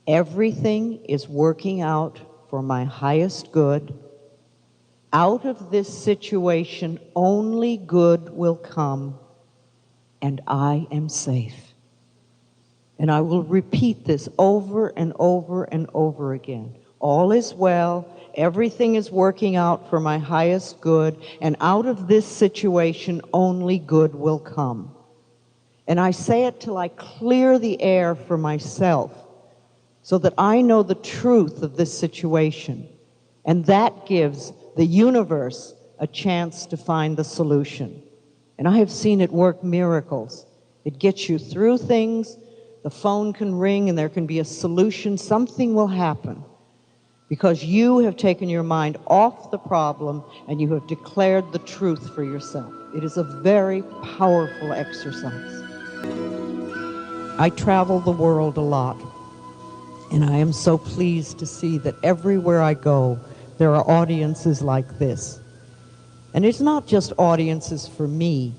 Everything is working out for my highest good. Out of this situation, only good will come, and I am safe. And I will repeat this over and over and over again. All is well. Everything is working out for my highest good. And out of this situation, only good will come. And I say it till I clear the air for myself so that I know the truth of this situation. And that gives the universe a chance to find the solution. And I have seen it work miracles. It gets you through things. The phone can ring and there can be a solution. Something will happen because you have taken your mind off the problem and you have declared the truth for yourself. It is a very powerful exercise. I travel the world a lot, and I am so pleased to see that everywhere I go, there are audiences like this. And it's not just audiences for me.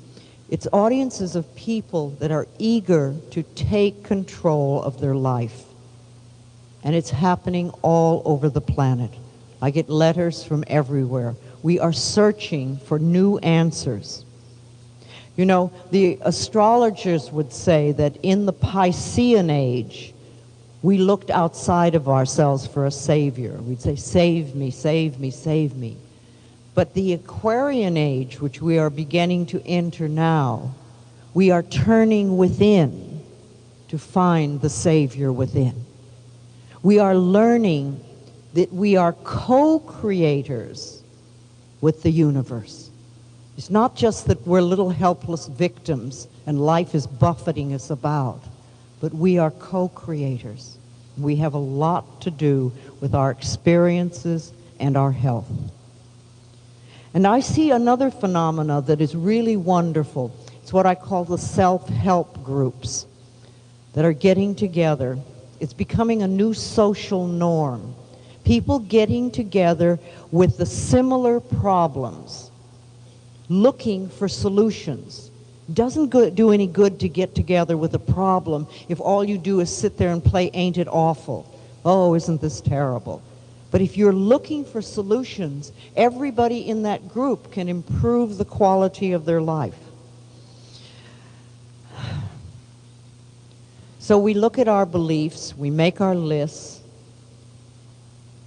It's audiences of people that are eager to take control of their life. And it's happening all over the planet. I get letters from everywhere. We are searching for new answers. You know, the astrologers would say that in the Piscean age, we looked outside of ourselves for a savior. We'd say, save me, save me, save me. But the Aquarian age, which we are beginning to enter now, we are turning within to find the Savior within. We are learning that we are co-creators with the universe. It's not just that we're little helpless victims and life is buffeting us about, but we are co-creators. We have a lot to do with our experiences and our health. And I see another phenomena that is really wonderful. It's what I call the self-help groups that are getting together. It's becoming a new social norm. People getting together with the similar problems, looking for solutions. It doesn't do any good to get together with a problem if all you do is sit there and play Ain't It Awful? Oh, isn't this terrible? But if you're looking for solutions, everybody in that group can improve the quality of their life. So we look at our beliefs, we make our lists,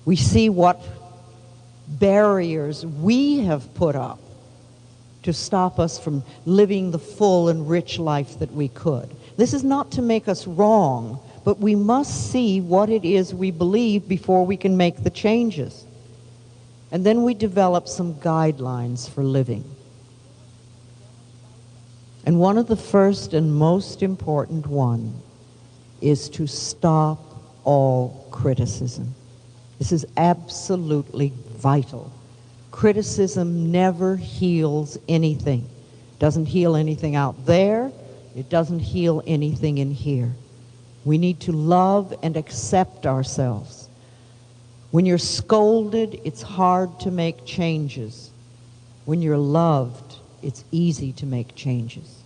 we see what barriers we have put up to stop us from living the full and rich life that we could. This is not to make us wrong, but we must see what it is we believe before we can make the changes. And then we develop some guidelines for living. And one of the first and most important one is to stop all criticism. This is absolutely vital. Criticism never heals anything. It doesn't heal anything out there. It doesn't heal anything in here. We need to love and accept ourselves. When you're scolded, it's hard to make changes. When you're loved, it's easy to make changes.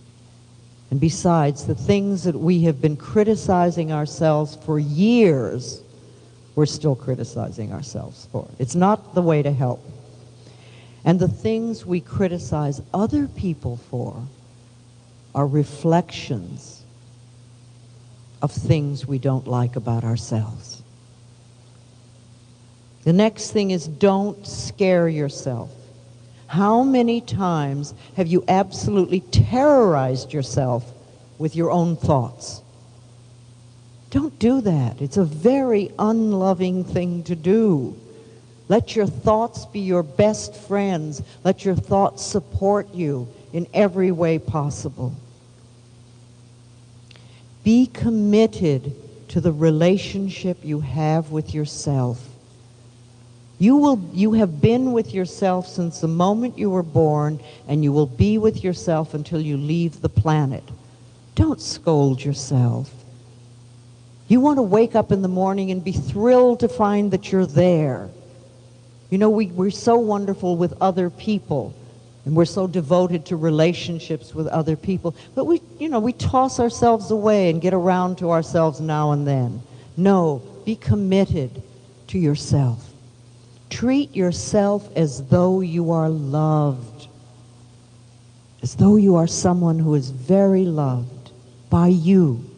And besides, the things that we have been criticizing ourselves for years, we're still criticizing ourselves for. It's not the way to help. And the things we criticize other people for are reflections of things we don't like about ourselves. The next thing is don't scare yourself. How many times have you absolutely terrorized yourself with your own thoughts? Don't do that. It's a very unloving thing to do. Let your thoughts be your best friends. Let your thoughts support you in every way possible. Be committed to the relationship you have with yourself. You have been with yourself since the moment you were born, and you will be with yourself until you leave the planet. Don't scold yourself. You want to wake up in the morning and be thrilled to find that you're there. You know, we're so wonderful with other people, And we're so devoted to relationships with other people. But we toss ourselves away and get around to ourselves now and then. No, be committed to yourself. Treat yourself as though you are loved. As though you are someone who is very loved by you.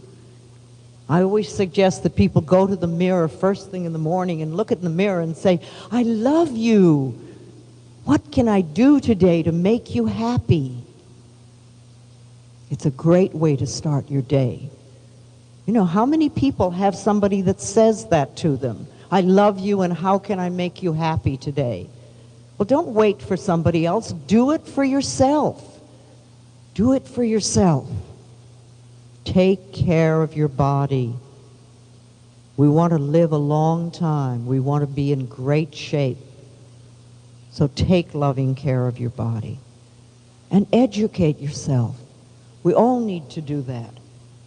I always suggest that people go to the mirror first thing in the morning and look at the mirror and say, I love you. What can I do today to make you happy? It's a great way to start your day. You know, how many people have somebody that says that to them? I love you, and how can I make you happy today? Well, don't wait for somebody else. Do it for yourself. Do it for yourself. Take care of your body. We want to live a long time. We want to be in great shape. So take loving care of your body. And educate yourself. We all need to do that.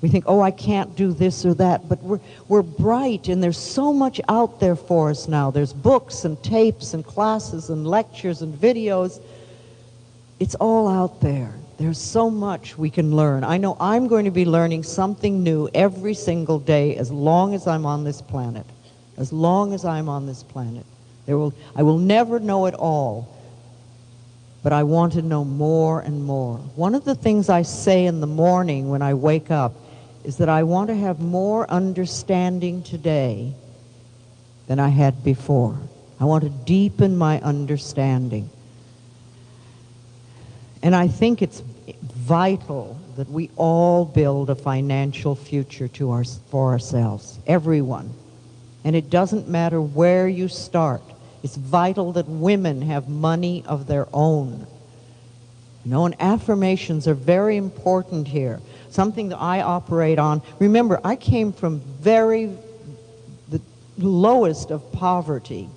We think, oh, I can't do this or that, but we're bright, and there's so much out there for us now. There's books and tapes and classes and lectures and videos. It's all out there. There's so much we can learn. I know I'm going to be learning something new every single day as long as I'm on this planet. As long as I'm on this planet. I will never know it all, but I want to know more and more. One of the things I say in the morning when I wake up is that I want to have more understanding today than I had before. I want to deepen my understanding. And I think it's vital that we all build a financial future for ourselves, everyone. And it doesn't matter where you start. It's vital that women have money of their own. You know, and affirmations are very important here. Something that I operate on. Remember, I came from the lowest of poverty,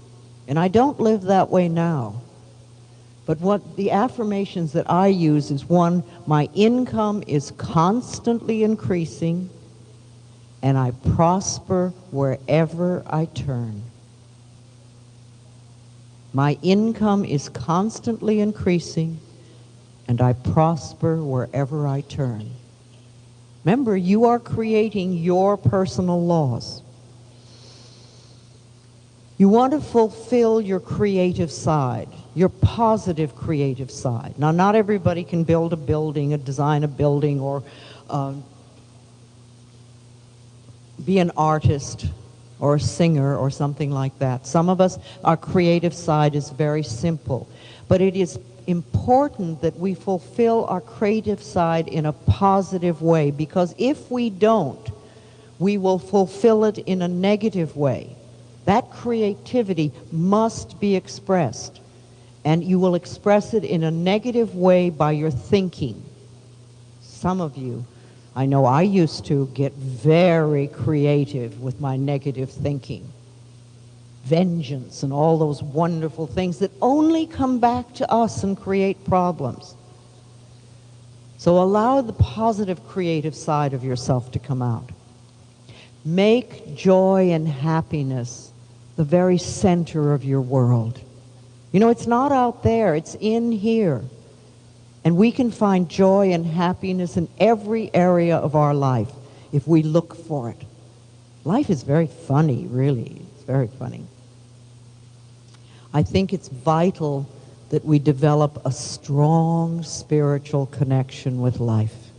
and I don't live that way now. But what the affirmations that I use is, one, my income is constantly increasing, and I prosper wherever I turn. My income is constantly increasing, and I prosper wherever I turn. Remember, you are creating your personal laws. You want to fulfill your creative side, your positive creative side. Now, not everybody can build a building, design a building, or be an artist or a singer or something like that. Some of us, our creative side is very simple. But it is important that we fulfill our creative side in a positive way, because if we don't, we will fulfill it in a negative way. That creativity must be expressed, and you will express it in a negative way by your thinking. Some of you, I know I used to get very creative with my negative thinking. Vengeance and all those wonderful things that only come back to us and create problems. So allow the positive creative side of yourself to come out. Make joy and happiness the very center of your world. You know, it's not out there, it's in here. And we can find joy and happiness in every area of our life if we look for it. Life is very funny, really. It's very funny. I think it's vital that we develop a strong spiritual connection with life.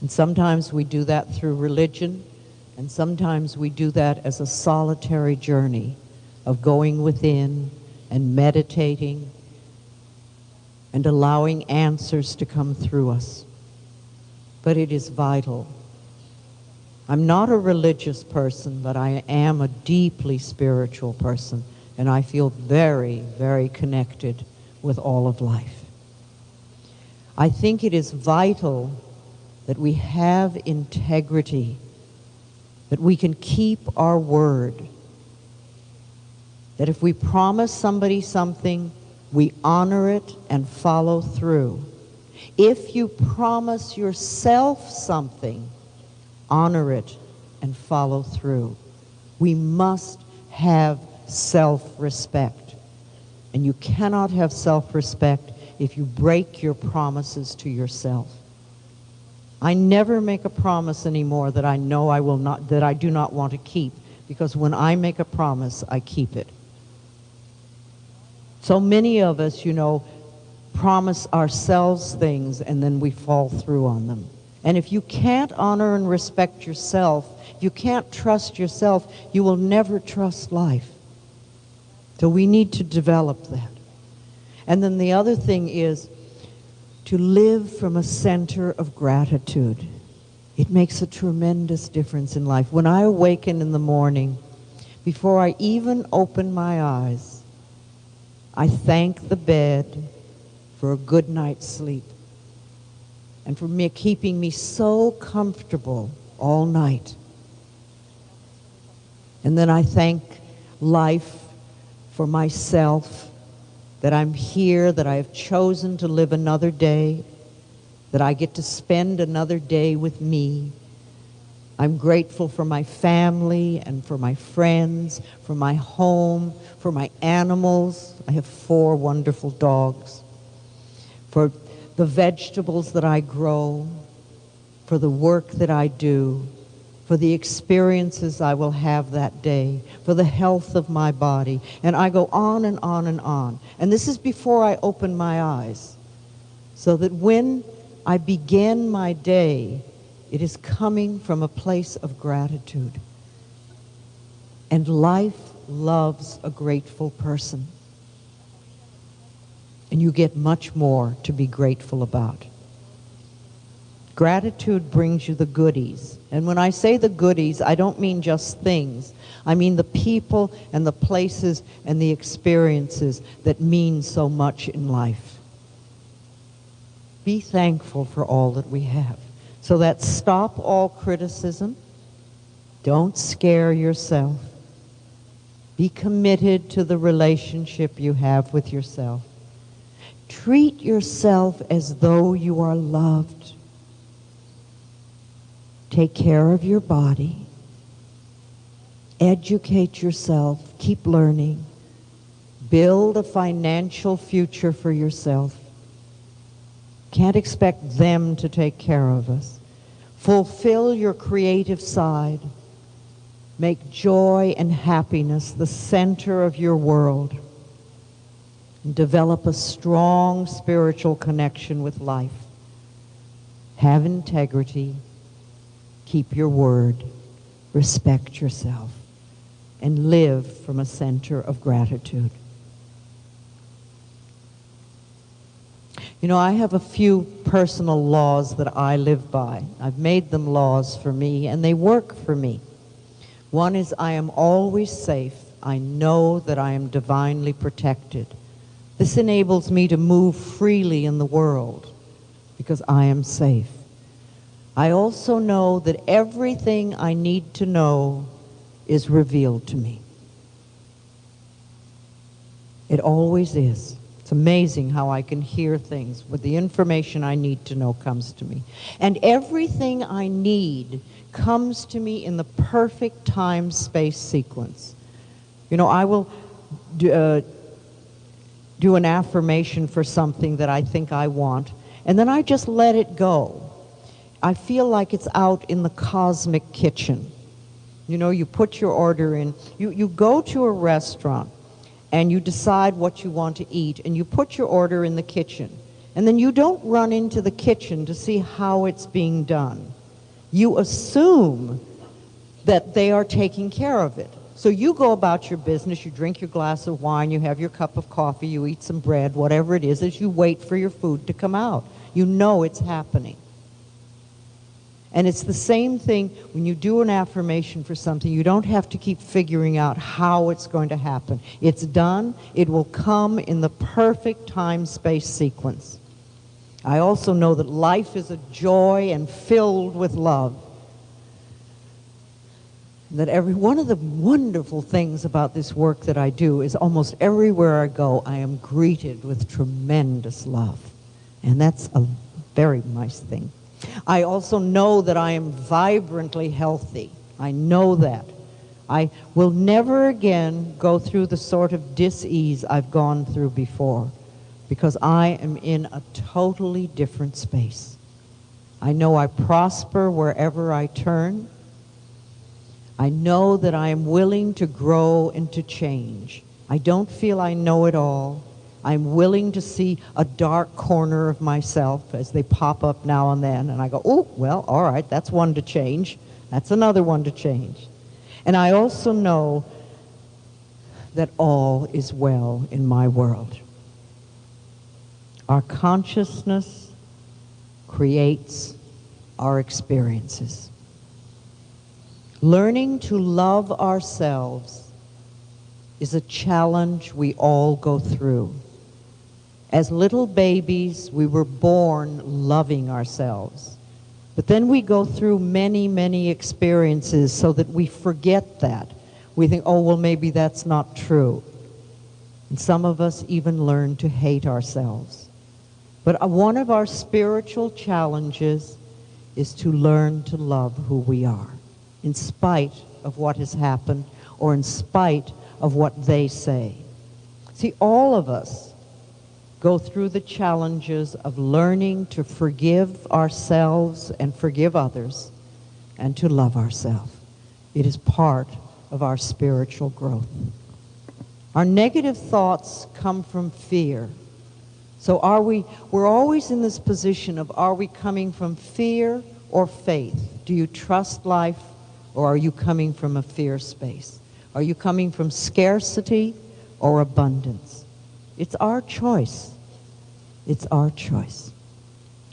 And sometimes we do that through religion, and sometimes we do that as a solitary journey of going within and meditating and allowing answers to come through us. But it is vital. I'm not a religious person, but I am a deeply spiritual person, and I feel very, very connected with all of life. I think it is vital that we have integrity, that we can keep our word, that if we promise somebody something, we honor it and follow through. If you promise yourself something, honor it and follow through. We must have self-respect. And you cannot have self-respect if you break your promises to yourself. I never make a promise anymore that I know I will not, that I do not want to keep, because when I make a promise, I keep it. So many of us, promise ourselves things and then we fall through on them. And if you can't honor and respect yourself, if you can't trust yourself, you will never trust life. So we need to develop that. And then the other thing is to live from a center of gratitude. It makes a tremendous difference in life. When I awaken in the morning, before I even open my eyes, I thank the bed for a good night's sleep and for keeping me so comfortable all night. And then I thank life for myself, that I'm here, that I have chosen to live another day, that I get to spend another day with me. I'm grateful for my family and for my friends, for my home, for my animals. I have 4 wonderful dogs. For the vegetables that I grow, for the work that I do, for the experiences I will have that day, for the health of my body. And I go on and on and on. And this is before I open my eyes, so that when I begin my day, it is coming from a place of gratitude. And life loves a grateful person. And you get much more to be grateful about. Gratitude brings you the goodies. And when I say the goodies, I don't mean just things. I mean the people and the places and the experiences that mean so much in life. Be thankful for all that we have. So that stop all criticism. Don't scare yourself. Be committed to the relationship you have with yourself. Treat yourself as though you are loved. Take care of your body. Educate yourself. Keep learning. Build a financial future for yourself. Can't expect them to take care of us. Fulfill your creative side. Make joy and happiness the center of your world. And develop a strong spiritual connection with life. Have integrity. Keep your word. Respect yourself. And live from a center of gratitude. I have a few personal laws that I live by. I've made them laws for me, and they work for me. One is I am always safe. I know that I am divinely protected. This enables me to move freely in the world because I am safe. I also know that everything I need to know is revealed to me. It always is. It's amazing how I can hear things. With the information I need to know comes to me. And everything I need comes to me in the perfect time-space sequence. I will do an affirmation for something that I think I want, and then I just let it go. I feel like it's out in the cosmic kitchen. You put your order in. You go to a restaurant, and you decide what you want to eat, and you put your order in the kitchen. And then you don't run into the kitchen to see how it's being done. You assume that they are taking care of it. So you go about your business, you drink your glass of wine, you have your cup of coffee, you eat some bread, whatever it is, as you wait for your food to come out. You know it's happening. And it's the same thing when you do an affirmation for something. You don't have to keep figuring out how it's going to happen. It's done. It will come in the perfect time-space sequence. I also know that life is a joy and filled with love. That every one of the wonderful things about this work that I do is almost everywhere I go, I am greeted with tremendous love. And that's a very nice thing. I also know that I am vibrantly healthy. I know that. I will never again go through the sort of dis-ease I've gone through before. because I am in a totally different space. I know I prosper wherever I turn. I know that I am willing to grow and to change. I don't feel I know it all. I'm willing to see a dark corner of myself as they pop up now and then, and I go, oh, well, all right, that's one to change. That's another one to change. And I also know that all is well in my world. Our consciousness creates our experiences. Learning to love ourselves is a challenge we all go through. As little babies, we were born loving ourselves. But then we go through many, many experiences so that we forget that. We think, oh, well, maybe that's not true. And some of us even learn to hate ourselves. But one of our spiritual challenges is to learn to love who we are, in spite of what has happened or in spite of what they say. See, all of us go through the challenges of learning to forgive ourselves and forgive others and to love ourselves. It is part of our spiritual growth. Our negative thoughts come from fear. So we're always in this position of, are we coming from fear or faith? Do you trust life, or are you coming from a fear space? Are you coming from scarcity or abundance? It's our choice. It's our choice.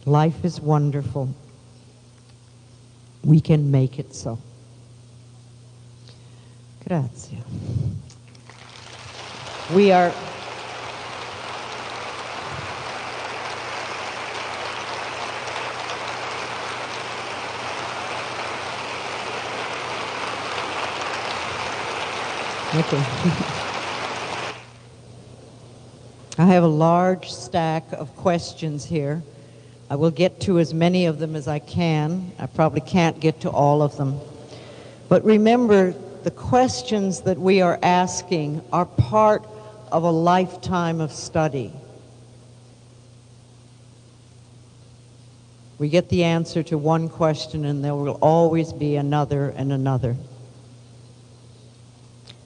Life is wonderful. We can make it so. Grazie. We are... Okay. I have a large stack of questions here. I will get to as many of them as I can. I probably can't get to all of them. But remember, the questions that we are asking are part of a lifetime of study. We get the answer to one question, and there will always be another and another.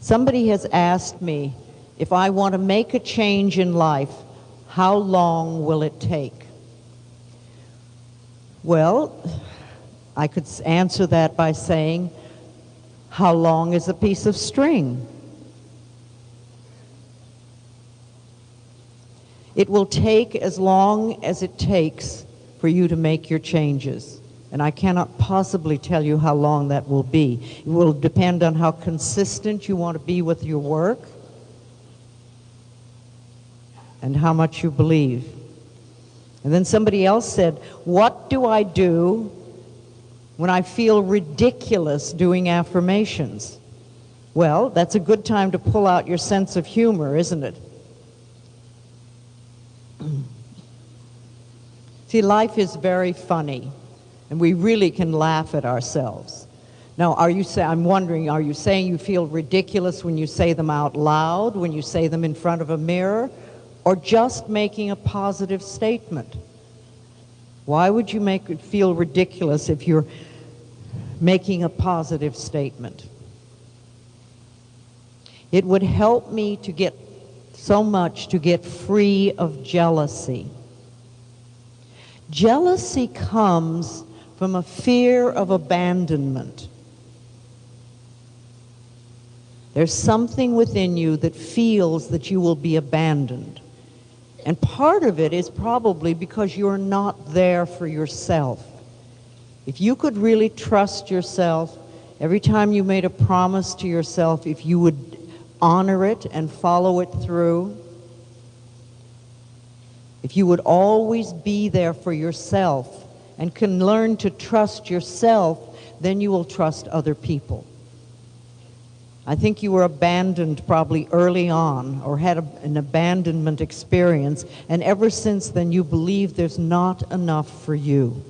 Somebody has asked me, if I want to make a change in life, how long will it take? Well, I could answer that by saying, how long is a piece of string? It will take as long as it takes for you to make your changes. And I cannot possibly tell you how long that will be. It will depend on how consistent you want to be with your work and how much you believe. And then somebody else said, what do I do when I feel ridiculous doing affirmations? Well, that's a good time to pull out your sense of humor, isn't it? See, life is very funny, and we really can laugh at ourselves. Now, I'm wondering, are you saying you feel ridiculous when you say them out loud, when you say them in front of a mirror, or just making a positive statement? Why would you make it feel ridiculous if you're making a positive statement? It would help me to get free of jealousy. Jealousy comes from a fear of abandonment. There's something within you that feels that you will be abandoned. And part of it is probably because you're not there for yourself. If you could really trust yourself, every time you made a promise to yourself, if you would honor it and follow it through, if you would always be there for yourself and can learn to trust yourself, then you will trust other people. I think you were abandoned probably early on or had an abandonment experience, and ever since then you believe there's not enough for you.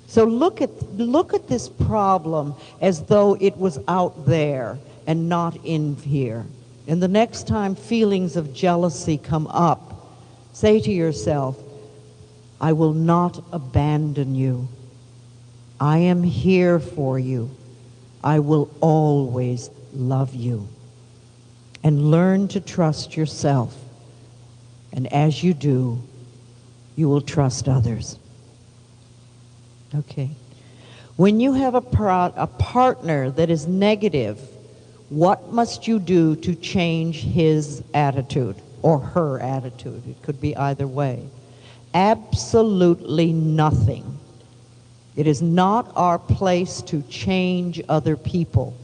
So look at this problem as though it was out there and not in here. And the next time feelings of jealousy come up, say to yourself, I will not abandon you. I am here for you. I will always love you. And learn to trust yourself. And as you do, you will trust others. Okay. When you have a partner that is negative, what must you do to change his attitude or her attitude? It could be either way. Absolutely nothing. It is not our place to change other people.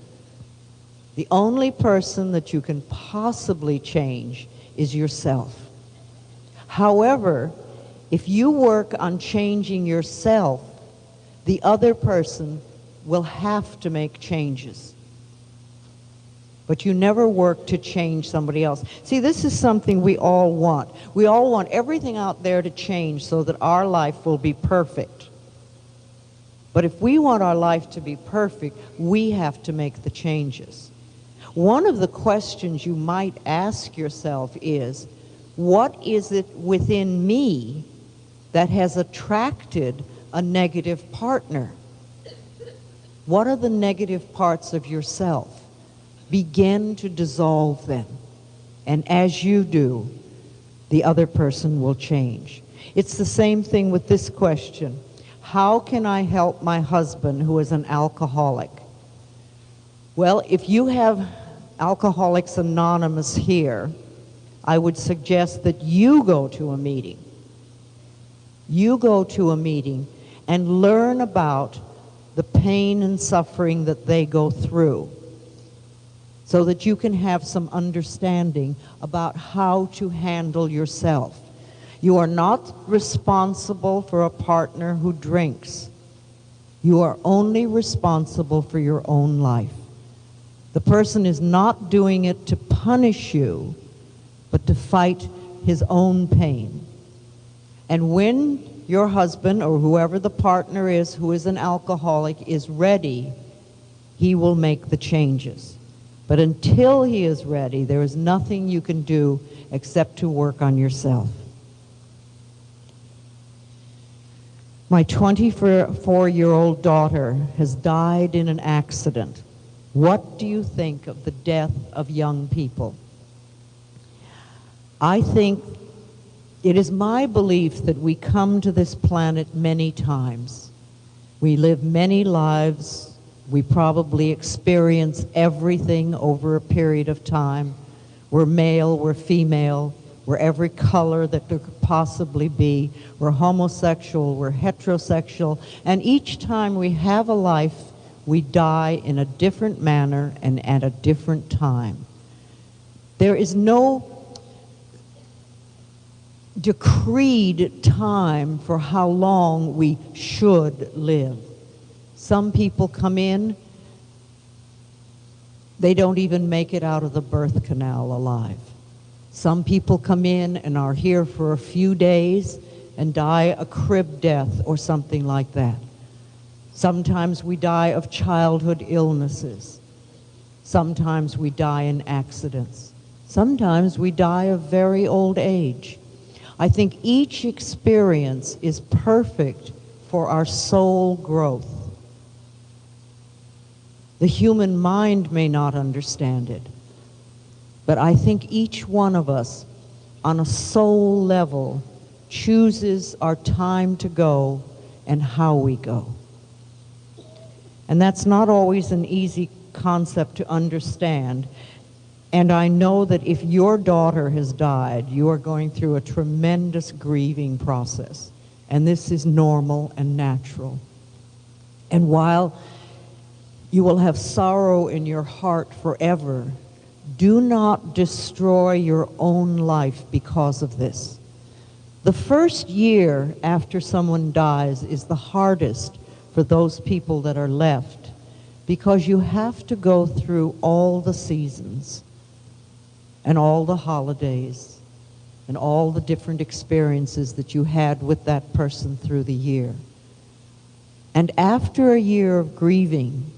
The only person that you can possibly change is yourself. However, if you work on changing yourself, the other person will have to make changes. But you never work to change somebody else. See, this is something we all want. We all want everything out there to change so that our life will be perfect. But if we want our life to be perfect, we have to make the changes. One of the questions you might ask yourself is, what is it within me that has attracted a negative partner? What are the negative parts of yourself? Begin to dissolve them. And as you do, the other person will change. It's the same thing with this question. How can I help my husband who is an alcoholic? Well, if you have Alcoholics Anonymous here, I would suggest that you go to a meeting. You go to a meeting and learn about the pain and suffering that they go through, so that you can have some understanding about how to handle yourself. You are not responsible for a partner who drinks. You are only responsible for your own life. The person is not doing it to punish you, but to fight his own pain. And when your husband or whoever the partner is who is an alcoholic is ready, he will make the changes. But until he is ready, there is nothing you can do except to work on yourself. My 24-year-old daughter has died in an accident. What do you think of the death of young people? I think it is my belief that we come to this planet many times. We live many lives. We probably experience everything over a period of time. We're male, we're female, we're every color that there could possibly be. We're homosexual, we're heterosexual, and each time we have a life, we die in a different manner and at a different time. There is no decreed time for how long we should live. Some people come in, they don't even make it out of the birth canal alive. Some people come in and are here for a few days and die a crib death or something like that. Sometimes we die of childhood illnesses. Sometimes we die in accidents. Sometimes we die of very old age. I think each experience is perfect for our soul growth. The human mind may not understand it, but I think each one of us, on a soul level, chooses our time to go and how we go. And that's not always an easy concept to understand. And I know that if your daughter has died, you are going through a tremendous grieving process. And this is normal and natural. And while you will have sorrow in your heart forever, do not destroy your own life because of this. The first year after someone dies is the hardest for those people that are left, because you have to go through all the seasons and all the holidays and all the different experiences that you had with that person through the year. And after a year of grieving,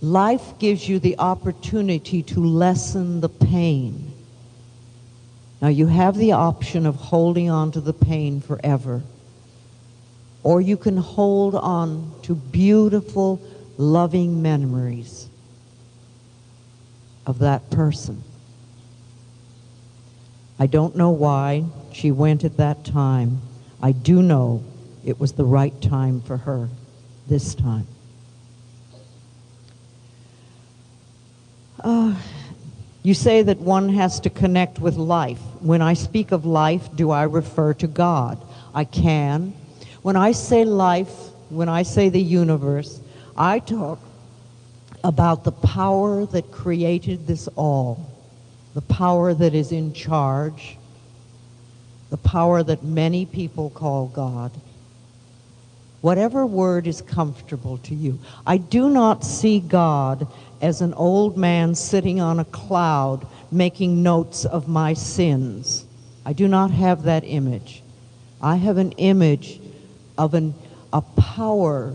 Life gives you the opportunity to lessen the pain. Now you have the option of holding on to the pain forever, or you can hold on to beautiful, loving memories of that person. I don't know why she went at that time. I do know it was the right time for her this time. You say that one has to connect with life. When I speak of life, do I refer to God? I can. When I say life, when I say the universe, I talk about the power that created this all, the power that is in charge, the power that many people call God. Whatever word is comfortable to you. I do not see God as an old man sitting on a cloud making notes of my sins. I do not have that image. I have an image of a power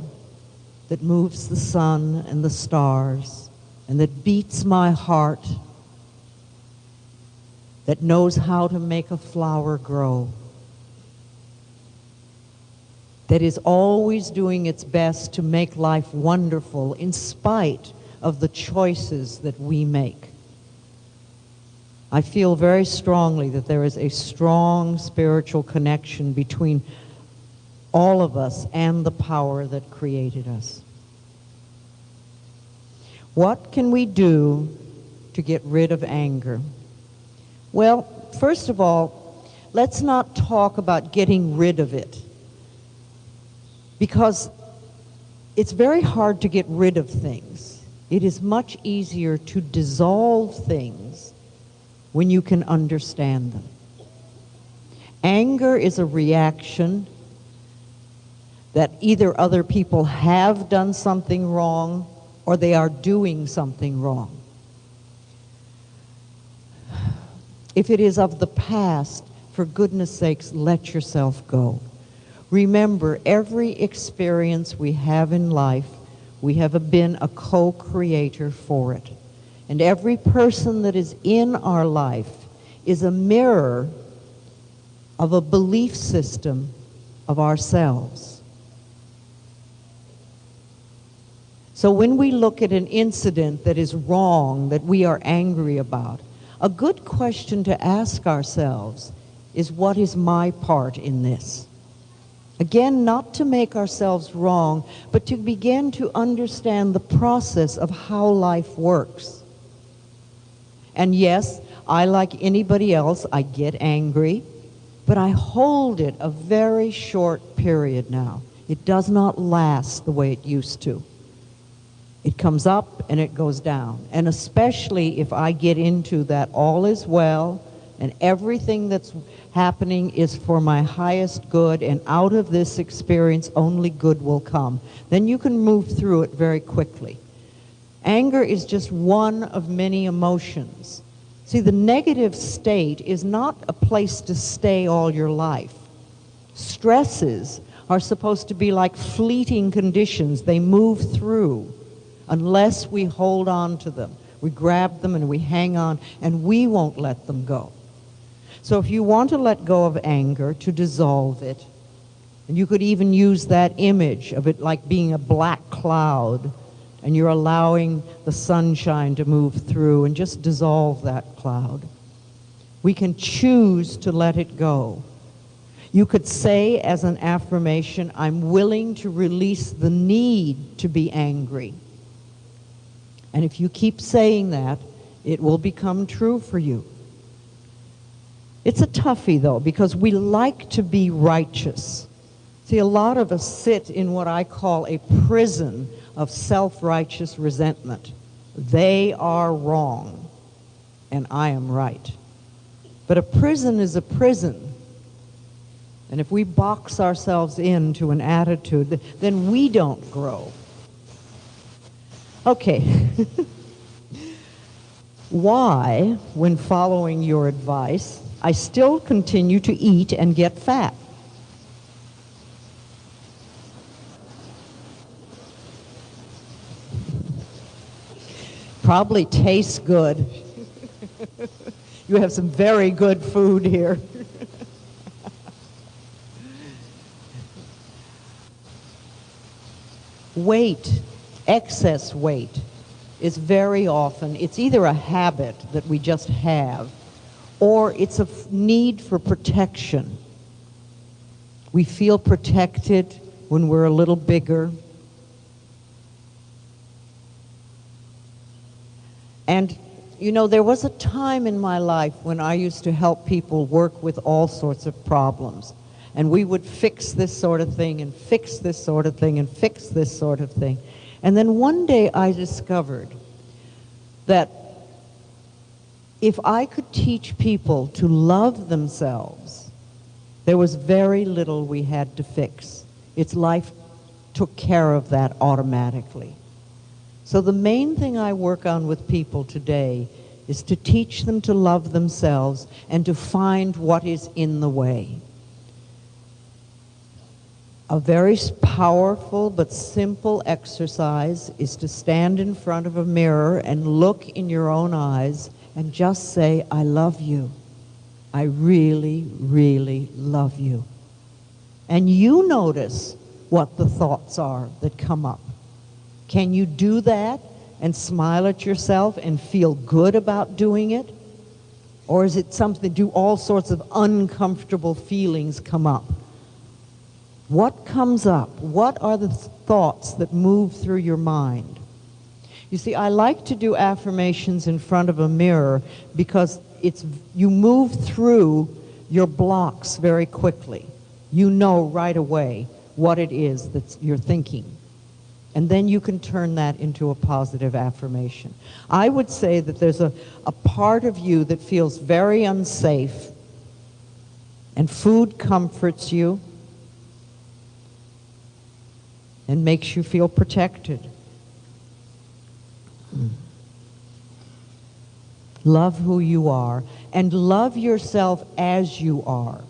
that moves the sun and the stars and that beats my heart, that knows how to make a flower grow, that is always doing its best to make life wonderful in spite of the choices that we make. I feel very strongly that there is a strong spiritual connection between all of us and the power that created us. What can we do to get rid of anger? Well, first of all, let's not talk about getting rid of it, because it's very hard to get rid of things. It is much easier to dissolve things when you can understand them. Anger is a reaction that either other people have done something wrong or they are doing something wrong. If it is of the past, for goodness sakes, let yourself go. Remember, every experience we have in life, we have been a co-creator for it. And every person that is in our life is a mirror of a belief system of ourselves. So when we look at an incident that is wrong, that we are angry about, a good question to ask ourselves is, what is my part in this? Again, not to make ourselves wrong, but to begin to understand the process of how life works. And yes, I, like anybody else, I get angry, but I hold it a very short period now. It does not last the way it used to. It comes up and it goes down. And especially if I get into that all is well and everything that's happening is for my highest good, and out of this experience only good will come, then you can move through it very quickly. Anger is just one of many emotions. See, the negative state is not a place to stay all your life. Stresses are supposed to be like fleeting conditions. They move through unless we hold on to them. We grab them and we hang on, and we won't let them go. So if you want to let go of anger, to dissolve it, and you could even use that image of it like being a black cloud, and you're allowing the sunshine to move through and just dissolve that cloud. We can choose to let it go. You could say as an affirmation, I'm willing to release the need to be angry. And if you keep saying that, it will become true for you. It's a toughie, though, because we like to be righteous. See, a lot of us sit in what I call a prison of self-righteous resentment. They are wrong, and I am right. But a prison is a prison. And if we box ourselves into an attitude, then we don't grow. Okay. Why, when following your advice, I still continue to eat and get fat? probably tastes good. You have some very good food here. Weight, excess weight, is very often, it's either a habit that we just have, or it's a need for protection. We feel protected when we're a little bigger. And, you know, there was a time in my life when I used to help people work with all sorts of problems. And we would fix this sort of thing, and fix this sort of thing, and fix this sort of thing. And then one day I discovered that if I could teach people to love themselves, there was very little we had to fix. Its life took care of that automatically. So the main thing I work on with people today is to teach them to love themselves and to find what is in the way. A very powerful but simple exercise is to stand in front of a mirror and look in your own eyes and just say, I love you. I really, really love you. And you notice what the thoughts are that come up. Can you do that and smile at yourself and feel good about doing it? Or is it something, do all sorts of uncomfortable feelings come up? What comes up? What are the thoughts that move through your mind? You see, I like to do affirmations in front of a mirror because you move through your blocks very quickly. You know right away what it is that you're thinking. And then you can turn that into a positive affirmation. I would say that there's a part of you that feels very unsafe, and food comforts you and makes you feel protected. Love who you are, and love yourself as you are.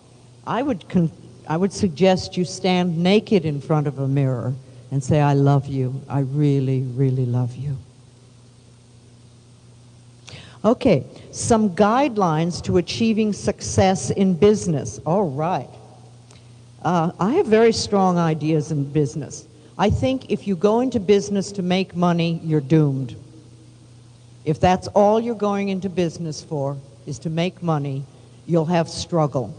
I would suggest you stand naked in front of a mirror and say, I love you. I really, really love you. Okay, some guidelines to achieving success in business. All right. I have very strong ideas in business. I think if you go into business to make money, you're doomed. If that's all you're going into business for, is to make money, you'll have struggle.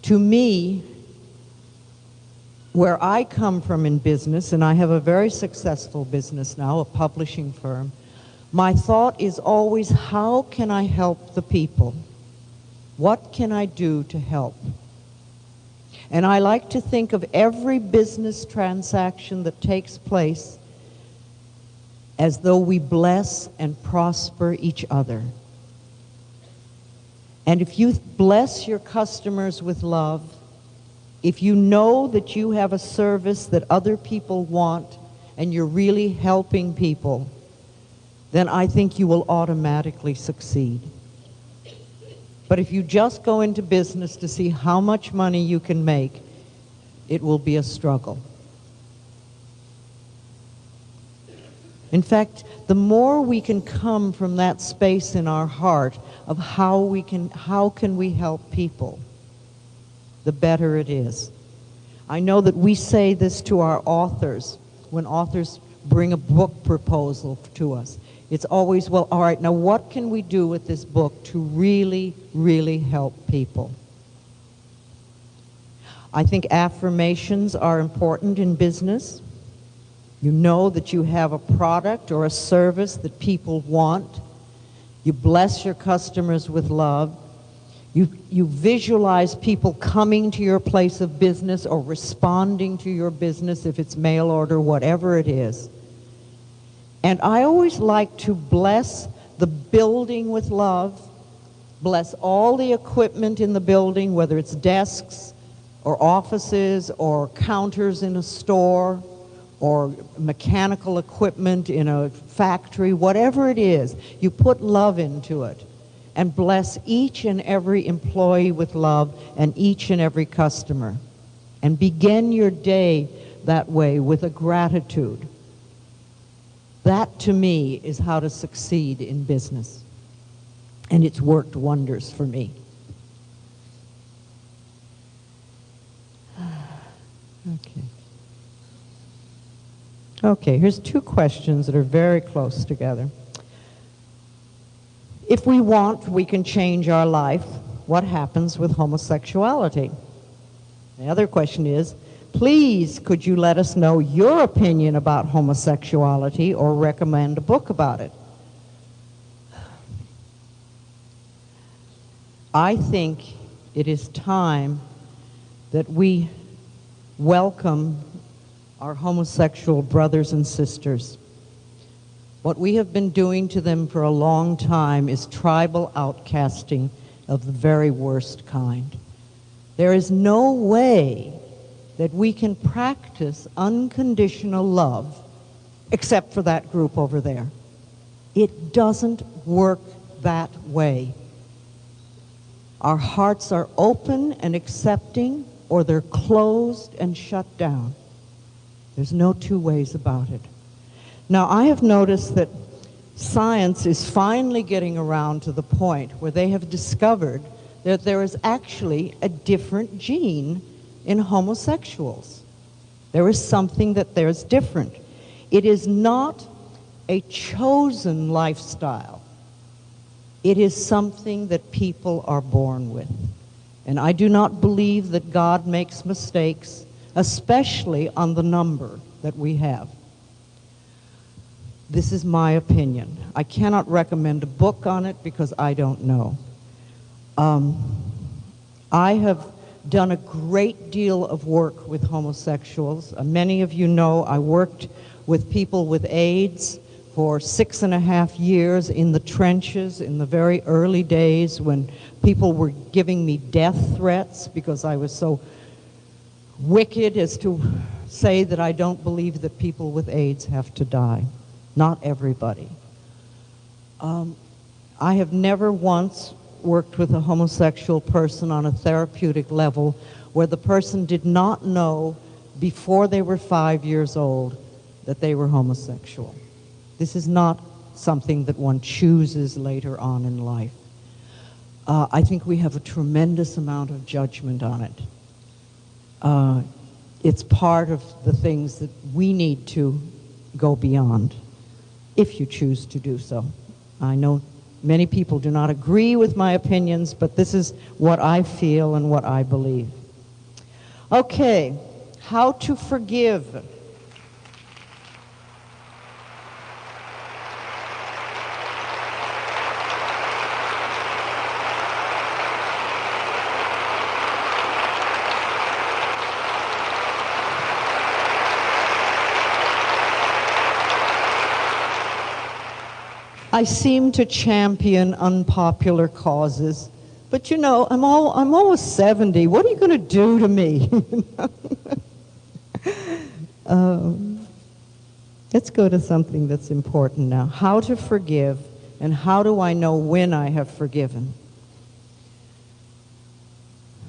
To me, where I come from in business, and I have a very successful business now, a publishing firm, my thought is always, how can I help the people? What can I do to help? And I like to think of every business transaction that takes place as though we bless and prosper each other. And if you bless your customers with love, if you know that you have a service that other people want and you're really helping people, then I think you will automatically succeed. But if you just go into business to see how much money you can make, it will be a struggle. In fact, the more we can come from that space in our heart of how can we help people, the better it is. I know that we say this to our authors when authors bring a book proposal to us. It's always, well, all right, now what can we do with this book to really, really help people? I think affirmations are important in business. You know that you have a product or a service that people want. You bless your customers with love. You visualize people coming to your place of business or responding to your business if it's mail order, whatever it is. And I always like to bless the building with love, bless all the equipment in the building, whether it's desks or offices or counters in a store or mechanical equipment in a factory, whatever it is. You put love into it and bless each and every employee with love and each and every customer. And begin your day that way with a gratitude. That, to me, is how to succeed in business. And it's worked wonders for me. Okay. Okay, here's two questions that are very close together. If we want, we can change our life. What happens with homosexuality? The other question is, please, could you let us know your opinion about homosexuality or recommend a book about it? I think it is time that we welcome our homosexual brothers and sisters. What we have been doing to them for a long time is tribal outcasting of the very worst kind. There is no way that we can practice unconditional love except for that group over there. It doesn't work that way. Our hearts are open and accepting, or they're closed and shut down. There's no two ways about it. Now, I have noticed that science is finally getting around to the point where they have discovered that there is actually a different gene in homosexuals. There is something that there's different. It is not a chosen lifestyle. It is something that people are born with. And I do not believe that God makes mistakes, especially on the number that we have. This is my opinion. I cannot recommend a book on it because I don't know. I have done a great deal of work with homosexuals. Many of you know I worked with people with AIDS for 6.5 years in the trenches in the very early days when people were giving me death threats because I was so wicked as to say that I don't believe that people with AIDS have to die. Not everybody. I have never once worked with a homosexual person on a therapeutic level where the person did not know before they were 5 years old that they were homosexual. This is not something that one chooses later on in life. I think we have a tremendous amount of judgment on it. It's part of the things that we need to go beyond, if you choose to do so. I know many people do not agree with my opinions, but this is what I feel and what I believe. Okay, how to forgive. I seem to champion unpopular causes, but you know, I'm almost 70. What are you going to do to me? Let's go to something that's important now. How to forgive, and how do I know when I have forgiven?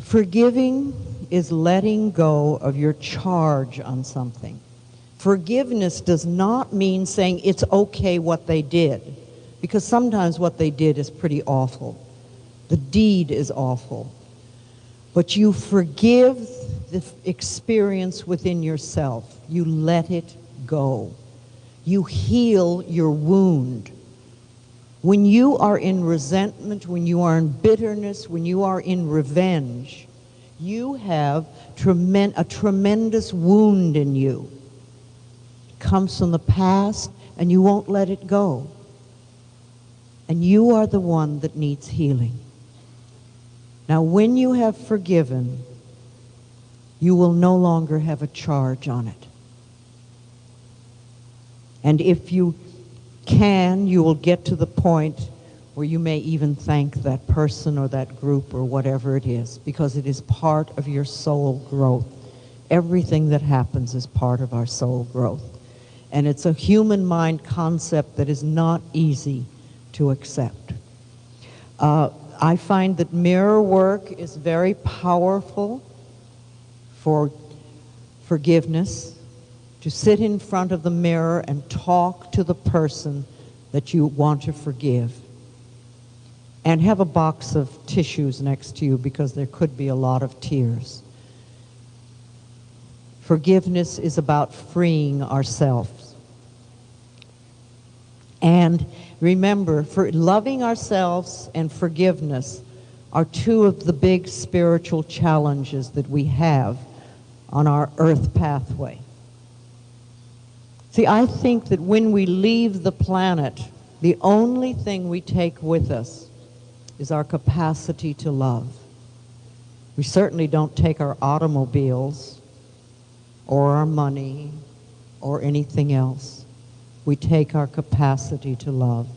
Forgiving is letting go of your charge on something. Forgiveness does not mean saying it's okay what they did, because sometimes what they did is pretty awful. The deed is awful. But you forgive the experience within yourself. You let it go. You heal your wound. When you are in resentment, when you are in bitterness, when you are in revenge, you have a tremendous wound in you. It comes from the past, and you won't let it go. And you are the one that needs healing. Now, when you have forgiven, you will no longer have a charge on it. And if you can, you will get to the point where you may even thank that person or that group or whatever it is, because it is part of your soul growth. Everything that happens is part of our soul growth. And it's a human mind concept that is not easy to accept. I find that mirror work is very powerful for forgiveness. to sit in front of the mirror and talk to the person that you want to forgive. And have a box of tissues next to you because there could be a lot of tears. Forgiveness is about freeing ourselves. And remember, for loving ourselves and forgiveness are two of the big spiritual challenges that we have on our earth pathway. See, I think that when we leave the planet, the only thing we take with us is our capacity to love. We certainly don't take our automobiles or our money or anything else. We take our capacity to love.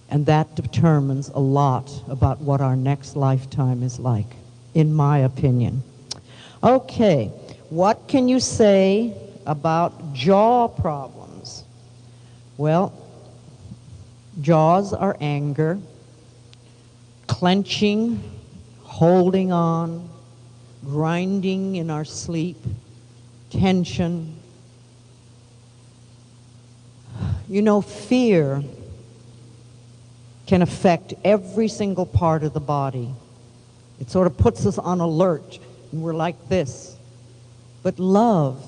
And that determines a lot about what our next lifetime is like, in my opinion. Okay, what can you say about jaw problems? Well, jaws are anger, clenching, holding on, grinding in our sleep, tension. You know, fear can affect every single part of the body. It sort of puts us on alert, and we're like this. But love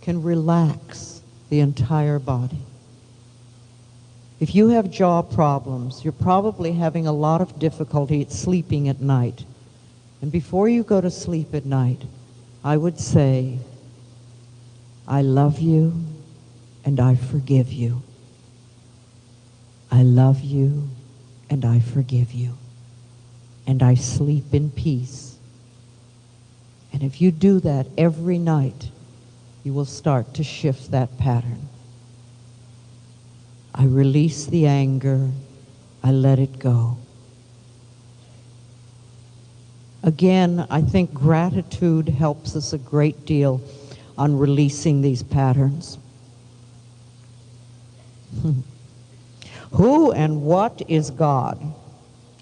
can relax the entire body. If you have jaw problems, you're probably having a lot of difficulty sleeping at night. And before you go to sleep at night, I would say, I love you and I forgive you. I love you and I forgive you. And I sleep in peace. And if you do that every night, you will start to shift that pattern. I release the anger. I let it go. Again, I think gratitude helps us a great deal on releasing these patterns. Who and what is God?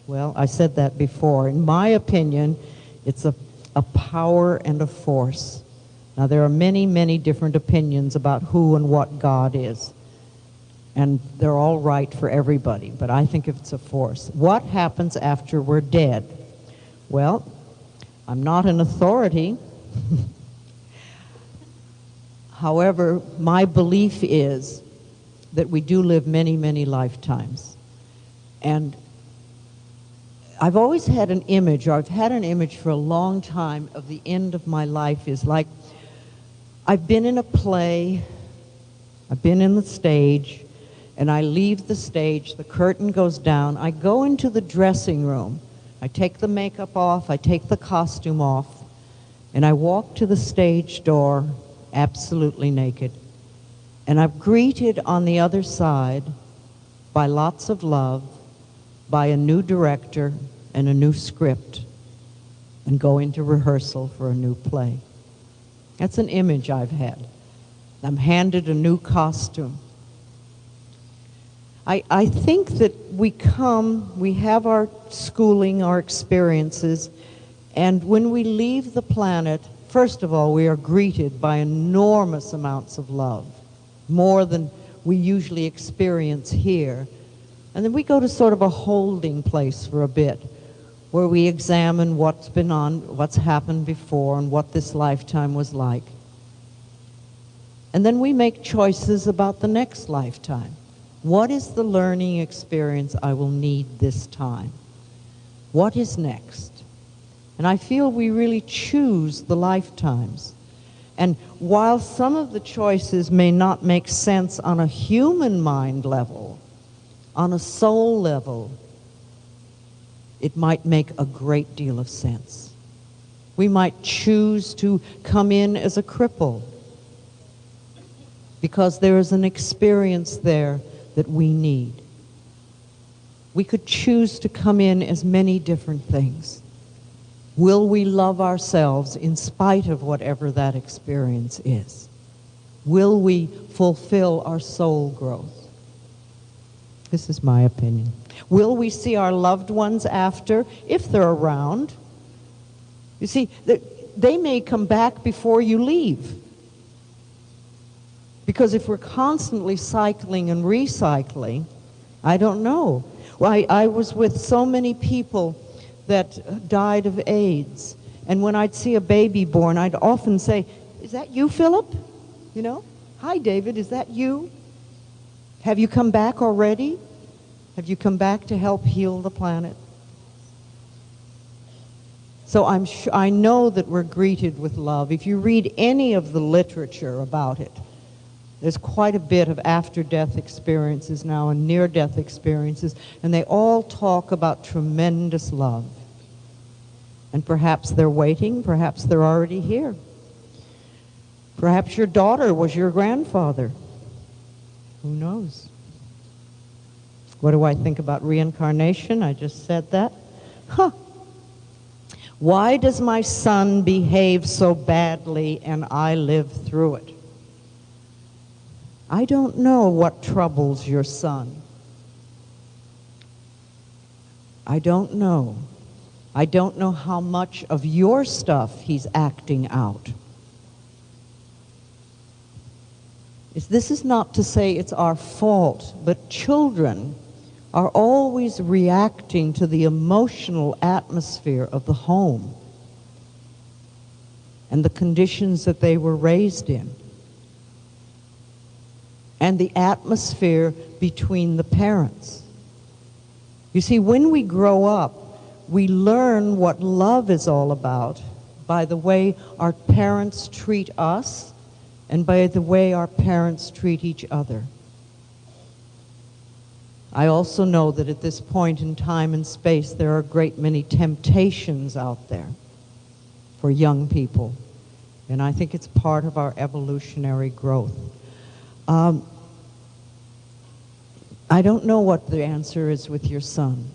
Well, I said that before. In my opinion, it's a power and a force. Now, there are many, many different opinions about who and what God is. And they're all right for everybody, but I think it's a force. What happens after we're dead? Well, I'm not an authority. However, my belief is that we do live many, many lifetimes. And I've always had an image, or I've had an image for a long time, of the end of my life is like, I've been in a play, I've been in the stage, and I leave the stage, the curtain goes down, I go into the dressing room, I take the makeup off, I take the costume off, and I walk to the stage door absolutely naked. And I'm greeted on the other side by lots of love, by a new director and a new script, and go into rehearsal for a new play. That's an image I've had. I'm handed a new costume. I think that we have our schooling, our experiences, and when we leave the planet, first of all, we are greeted by enormous amounts of love, more than we usually experience here. And then we go to sort of a holding place for a bit, where we examine what's happened before and what this lifetime was like. And then we make choices about the next lifetime. What is the learning experience I will need this time? What is next? And I feel we really choose the lifetimes. And while some of the choices may not make sense on a human mind level, on a soul level, it might make a great deal of sense. We might choose to come in as a cripple because there is an experience there that we need. We could choose to come in as many different things. Will we love ourselves in spite of whatever that experience is? Will we fulfill our soul growth? This is my opinion. Will we see our loved ones after, if they're around? You see, they may come back before you leave. Because if we're constantly cycling and recycling, I don't know. Well, I was with so many people that died of AIDS, and when I'd see a baby born, I'd often say, "Is that you, Philip? You know, hi, David, is that you? Have you come back already? Have you come back to help heal the planet?" So I know that we're greeted with love. If you read any of the literature about it, there's quite a bit of after-death experiences now and near-death experiences, and they all talk about tremendous love. And perhaps they're waiting, perhaps they're already here. Perhaps your daughter was your grandfather. Who knows? What do I think about reincarnation? I just said that. Why does my son behave so badly and I live through it? I don't know what troubles your son. I don't know. I don't know how much of your stuff he's acting out. This is not to say it's our fault, but children are always reacting to the emotional atmosphere of the home and the conditions that they were raised in, and the atmosphere between the parents. You see, when we grow up, we learn what love is all about by the way our parents treat us and by the way our parents treat each other. I also know that at this point in time and space, there are a great many temptations out there for young people, and I think it's part of our evolutionary growth. I don't know what the answer is with your son,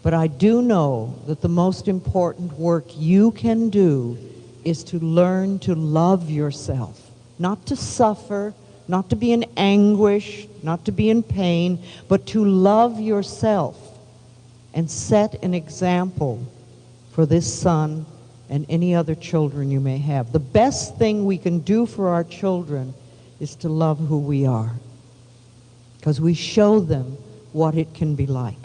but I do know that the most important work you can do is to learn to love yourself, not to suffer, not to be in anguish, not to be in pain, but to love yourself and set an example for this son and any other children you may have. The best thing we can do for our children is to love who we are, because we show them what it can be like.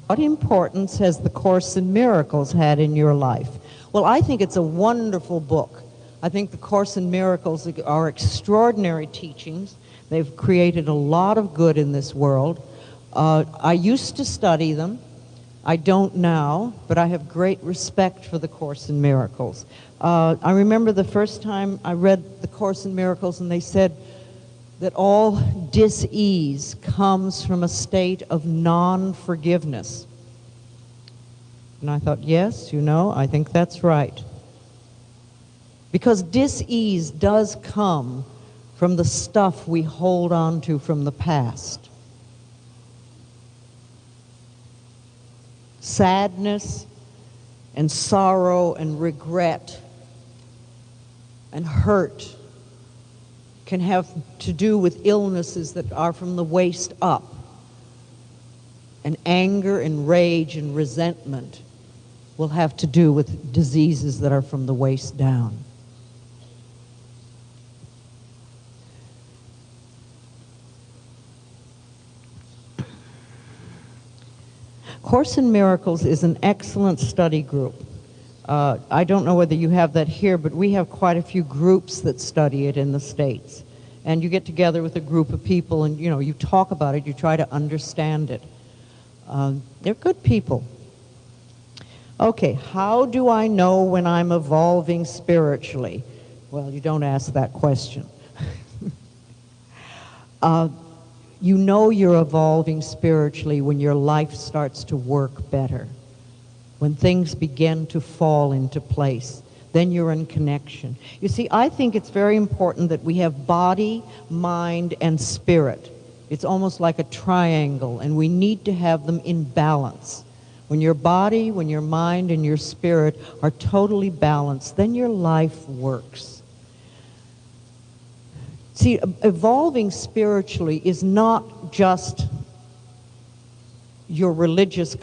What importance has the Course in Miracles had in your life? Well, I think it's a wonderful book. I think the Course in Miracles are extraordinary teachings. They've created a lot of good in this world. I used to study them. I don't now, but I have great respect for the Course in Miracles. I remember the first time I read the Course in Miracles, and they said that all dis-ease comes from a state of non-forgiveness. And I thought, yes, I think that's right. Because dis-ease does come from the stuff we hold on to from the past. Sadness and sorrow and regret and hurt can have to do with illnesses that are from the waist up. And anger and rage and resentment will have to do with diseases that are from the waist down. Course in Miracles is an excellent study group. I don't know whether you have that here, but we have quite a few groups that study it in the States. And you get together with a group of people and, you talk about it, you try to understand it. They're good people. Okay, how do I know when I'm evolving spiritually? Well, you don't ask that question. You know you're evolving spiritually when your life starts to work better, when things begin to fall into place. Then you're in connection. You see, I think it's very important that we have body, mind, and spirit. It's almost like a triangle, and we need to have them in balance. When your body, when your mind, and your spirit are totally balanced, then your life works. See, evolving spiritually is not just your religious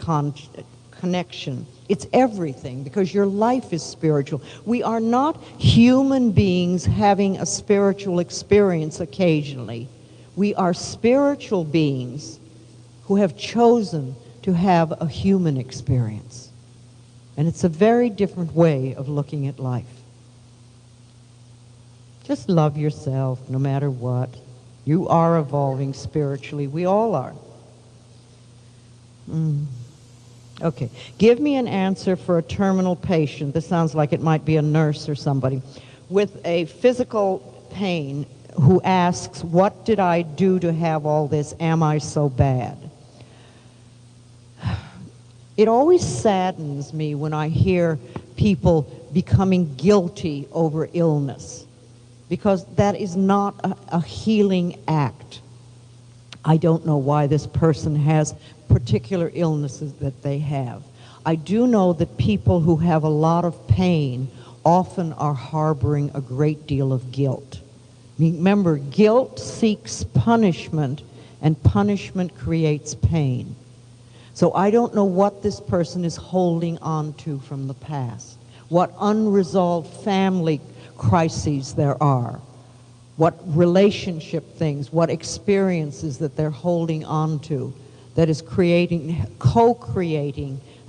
connection. It's everything, because your life is spiritual. We are not human beings having a spiritual experience occasionally. We are spiritual beings who have chosen to have a human experience. And it's a very different way of looking at life. Just love yourself no matter what. You are evolving spiritually. We all are. Okay. Give me an answer for a terminal patient. This sounds like it might be a nurse or somebody with a physical pain who asks, what did I do to have all this? Am I so bad? It always saddens me when I hear people becoming guilty over illness, because that is not a healing act. I don't know why this person has particular illnesses that they have. I do know that people who have a lot of pain often are harboring a great deal of guilt. Remember, guilt seeks punishment, and punishment creates pain. So I don't know what this person is holding on to from the past, what unresolved family crises there are, what relationship things, what experiences that they're holding on to that is co-creating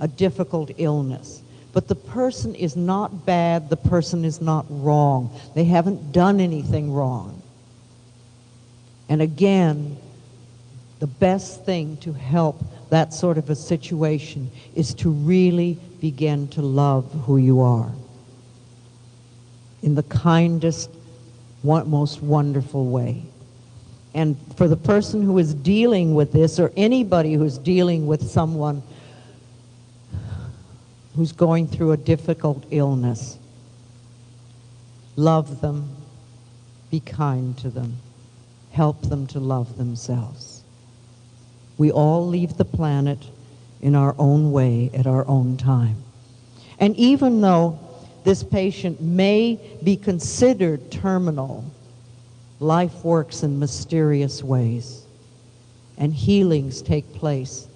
a difficult illness. But the person is not bad, the person is not wrong. They haven't done anything wrong. And again, the best thing to help that sort of a situation is to really begin to love who you are in the kindest, most wonderful way. And for the person who is dealing with this, or anybody who's dealing with someone who's going through a difficult illness, love them, be kind to them, help them to love themselves. We all leave the planet in our own way at our own time. And even though this patient may be considered terminal, life works in mysterious ways, and healings take place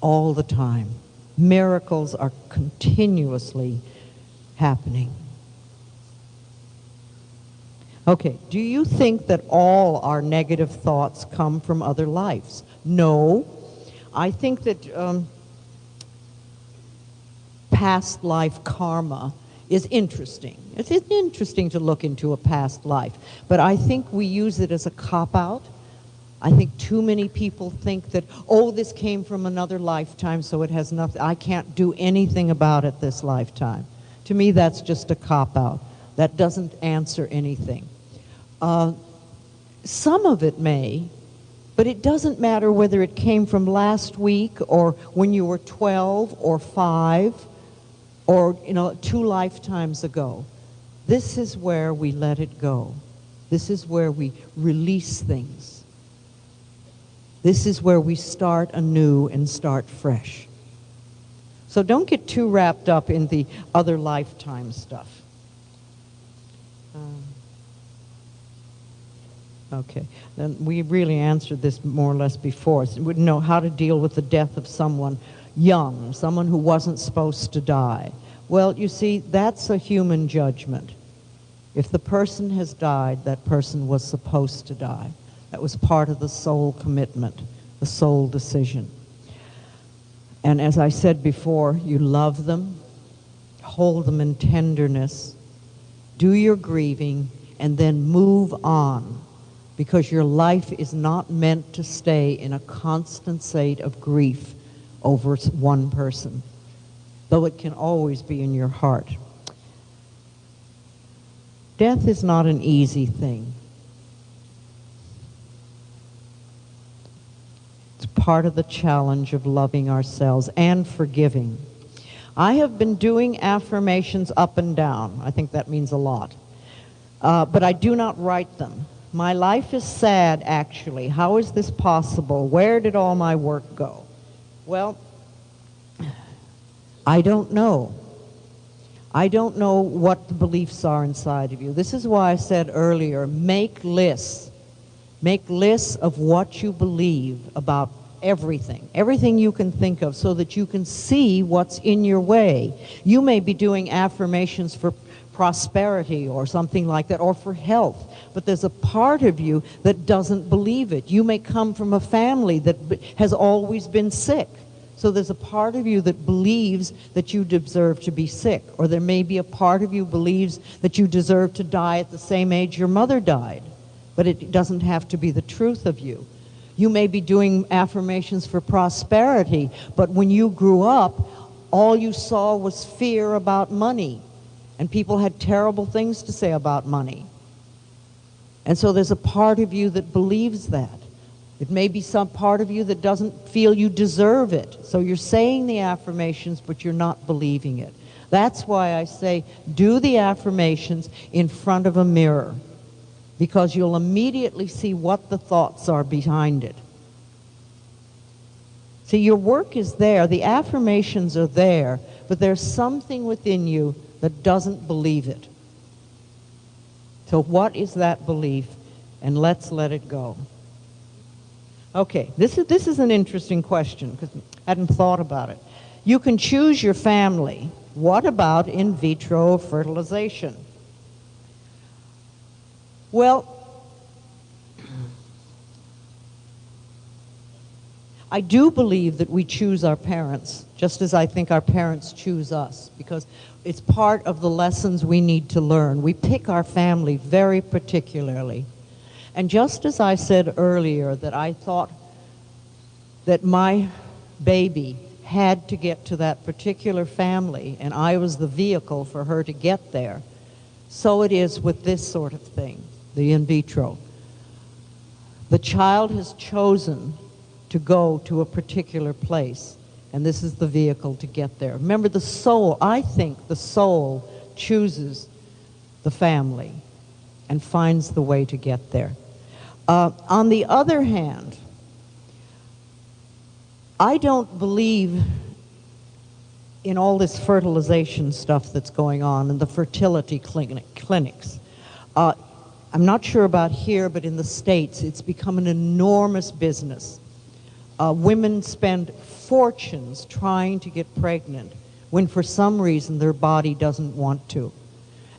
all the time. Miracles are continuously happening. Okay, do you think that all our negative thoughts come from other lives? No. I think that past life karma is interesting. It's interesting to look into a past life, but I think we use it as a cop-out. I think too many people think that, oh, this came from another lifetime, so it has nothing, I can't do anything about it this lifetime. To me, that's just a cop-out. That doesn't answer anything. Some of it may, but it doesn't matter whether it came from last week or when you were 12 or 5 or 2 lifetimes ago. This is where we let it go. This is where we release things. This is where we start anew and start fresh. So don't get too wrapped up in the other lifetime stuff. Okay, then we really answered this more or less before. So we wouldn't know how to deal with the death of someone young, someone who wasn't supposed to die. Well, you see, that's a human judgment. If the person has died, that person was supposed to die. That was part of the soul commitment, the soul decision. And as I said before, you love them, hold them in tenderness, do your grieving, and then move on. Because your life is not meant to stay in a constant state of grief over one person, though it can always be in your heart. Death is not an easy thing. It's part of the challenge of loving ourselves and forgiving. I have been doing affirmations up and down. I think that means a lot. But I do not write them. My life is sad, actually. How is this possible? Where did all my work go? Well, I don't know. I don't know what the beliefs are inside of you. This is why I said earlier, make lists. Make lists of what you believe about everything you can think of, so that you can see what's in your way. You may be doing affirmations for prosperity or something like that, or for health, but there's a part of you that doesn't believe it. You may come from a family that has always been sick, so there's a part of you that believes that you deserve to be sick, or there may be a part of you believes that you deserve to die at the same age your mother died, but it doesn't have to be the truth of you. You may be doing affirmations for prosperity, but when you grew up, all you saw was fear about money, and people had terrible things to say about money. And so there's a part of you that believes that. It may be some part of you that doesn't feel you deserve it. So you're saying the affirmations, but you're not believing it. That's why I say do the affirmations in front of a mirror, because you'll immediately see what the thoughts are behind it. See, your work is there, the affirmations are there, but there's something within you that doesn't believe it. So what is that belief? And let's let it go. Okay, this is an interesting question, because I hadn't thought about it. You can choose your family. What about in vitro fertilization? Well, I do believe that we choose our parents, just as I think our parents choose us, because it's part of the lessons we need to learn. We pick our family very particularly. And just as I said earlier that I thought that my baby had to get to that particular family, and I was the vehicle for her to get there, so it is with this sort of thing, the in vitro. The child has chosen to go to a particular place, and this is the vehicle to get there. Remember, the soul, I think the soul chooses the family and finds the way to get there. On the other hand, I don't believe in all this fertilization stuff that's going on and the fertility clinics. I'm not sure about here, but in the States, it's become an enormous business. Women spend fortunes trying to get pregnant when for some reason their body doesn't want to.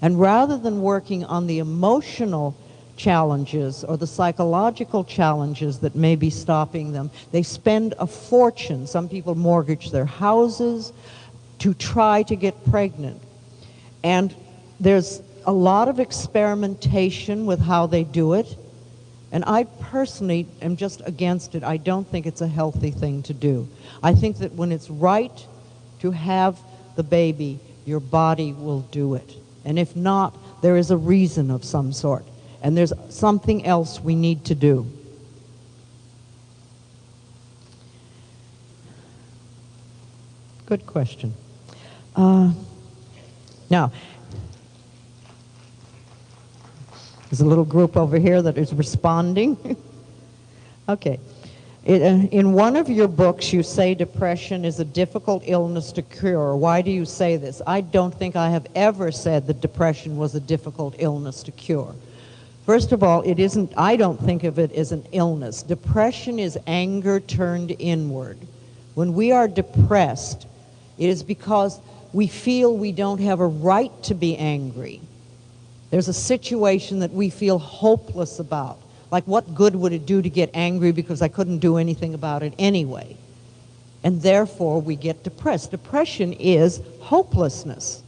And rather than working on the emotional challenges or the psychological challenges that may be stopping them, they spend a fortune. Some people mortgage their houses to try to get pregnant. And there's a lot of experimentation with how they do it. And I personally am just against it. I don't think it's a healthy thing to do. I think that when it's right to have the baby, your body will do it. And if not, there is a reason of some sort. And there's something else we need to do. Good question. Now, there's a little group over here that is responding. Okay. In one of your books, you say depression is a difficult illness to cure. Why do you say this? I don't think I have ever said that depression was a difficult illness to cure. First of all, it isn't. I don't think of it as an illness. Depression is anger turned inward. When we are depressed, it is because we feel we don't have a right to be angry. There's a situation that we feel hopeless about. Like, what good would it do to get angry because I couldn't do anything about it anyway? And therefore, we get depressed. Depression is hopelessness.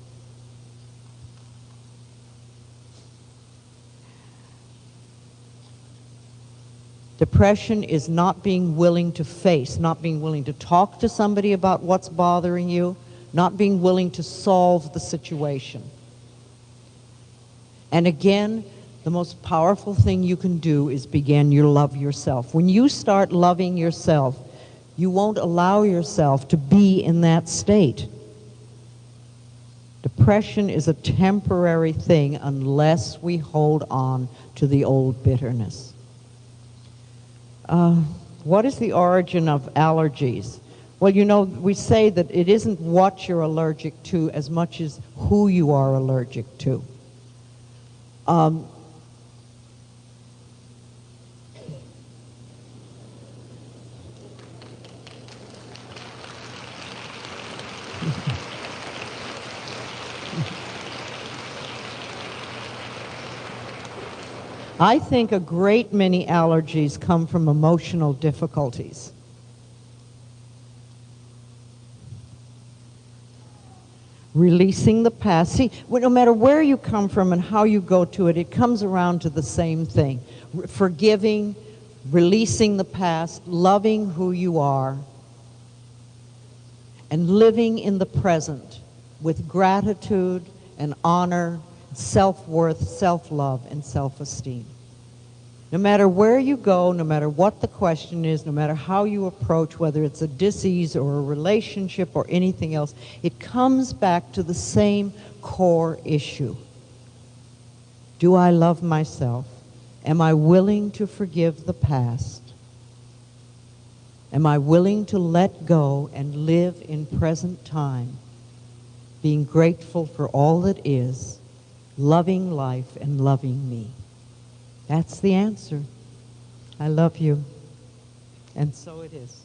Depression is not being willing to face, not being willing to talk to somebody about what's bothering you, not being willing to solve the situation. And again, the most powerful thing you can do is begin to love yourself. When you start loving yourself, you won't allow yourself to be in that state. Depression is a temporary thing unless we hold on to the old bitterness. What is the origin of allergies? Well, you know, we say that it isn't what you're allergic to as much as who you are allergic to. I think a great many allergies come from emotional difficulties. Releasing the past. See, no matter where you come from and how you go to it, it comes around to the same thing. Forgiving, releasing the past, loving who you are, and living in the present with gratitude and honor, self-worth, self-love, and self-esteem. No matter where you go, no matter what the question is, no matter how you approach, whether it's a disease or a relationship or anything else, it comes back to the same core issue. Do I love myself? Am I willing to forgive the past? Am I willing to let go and live in present time, being grateful for all that is, loving life and loving me? That's the answer. I love you. And so it is.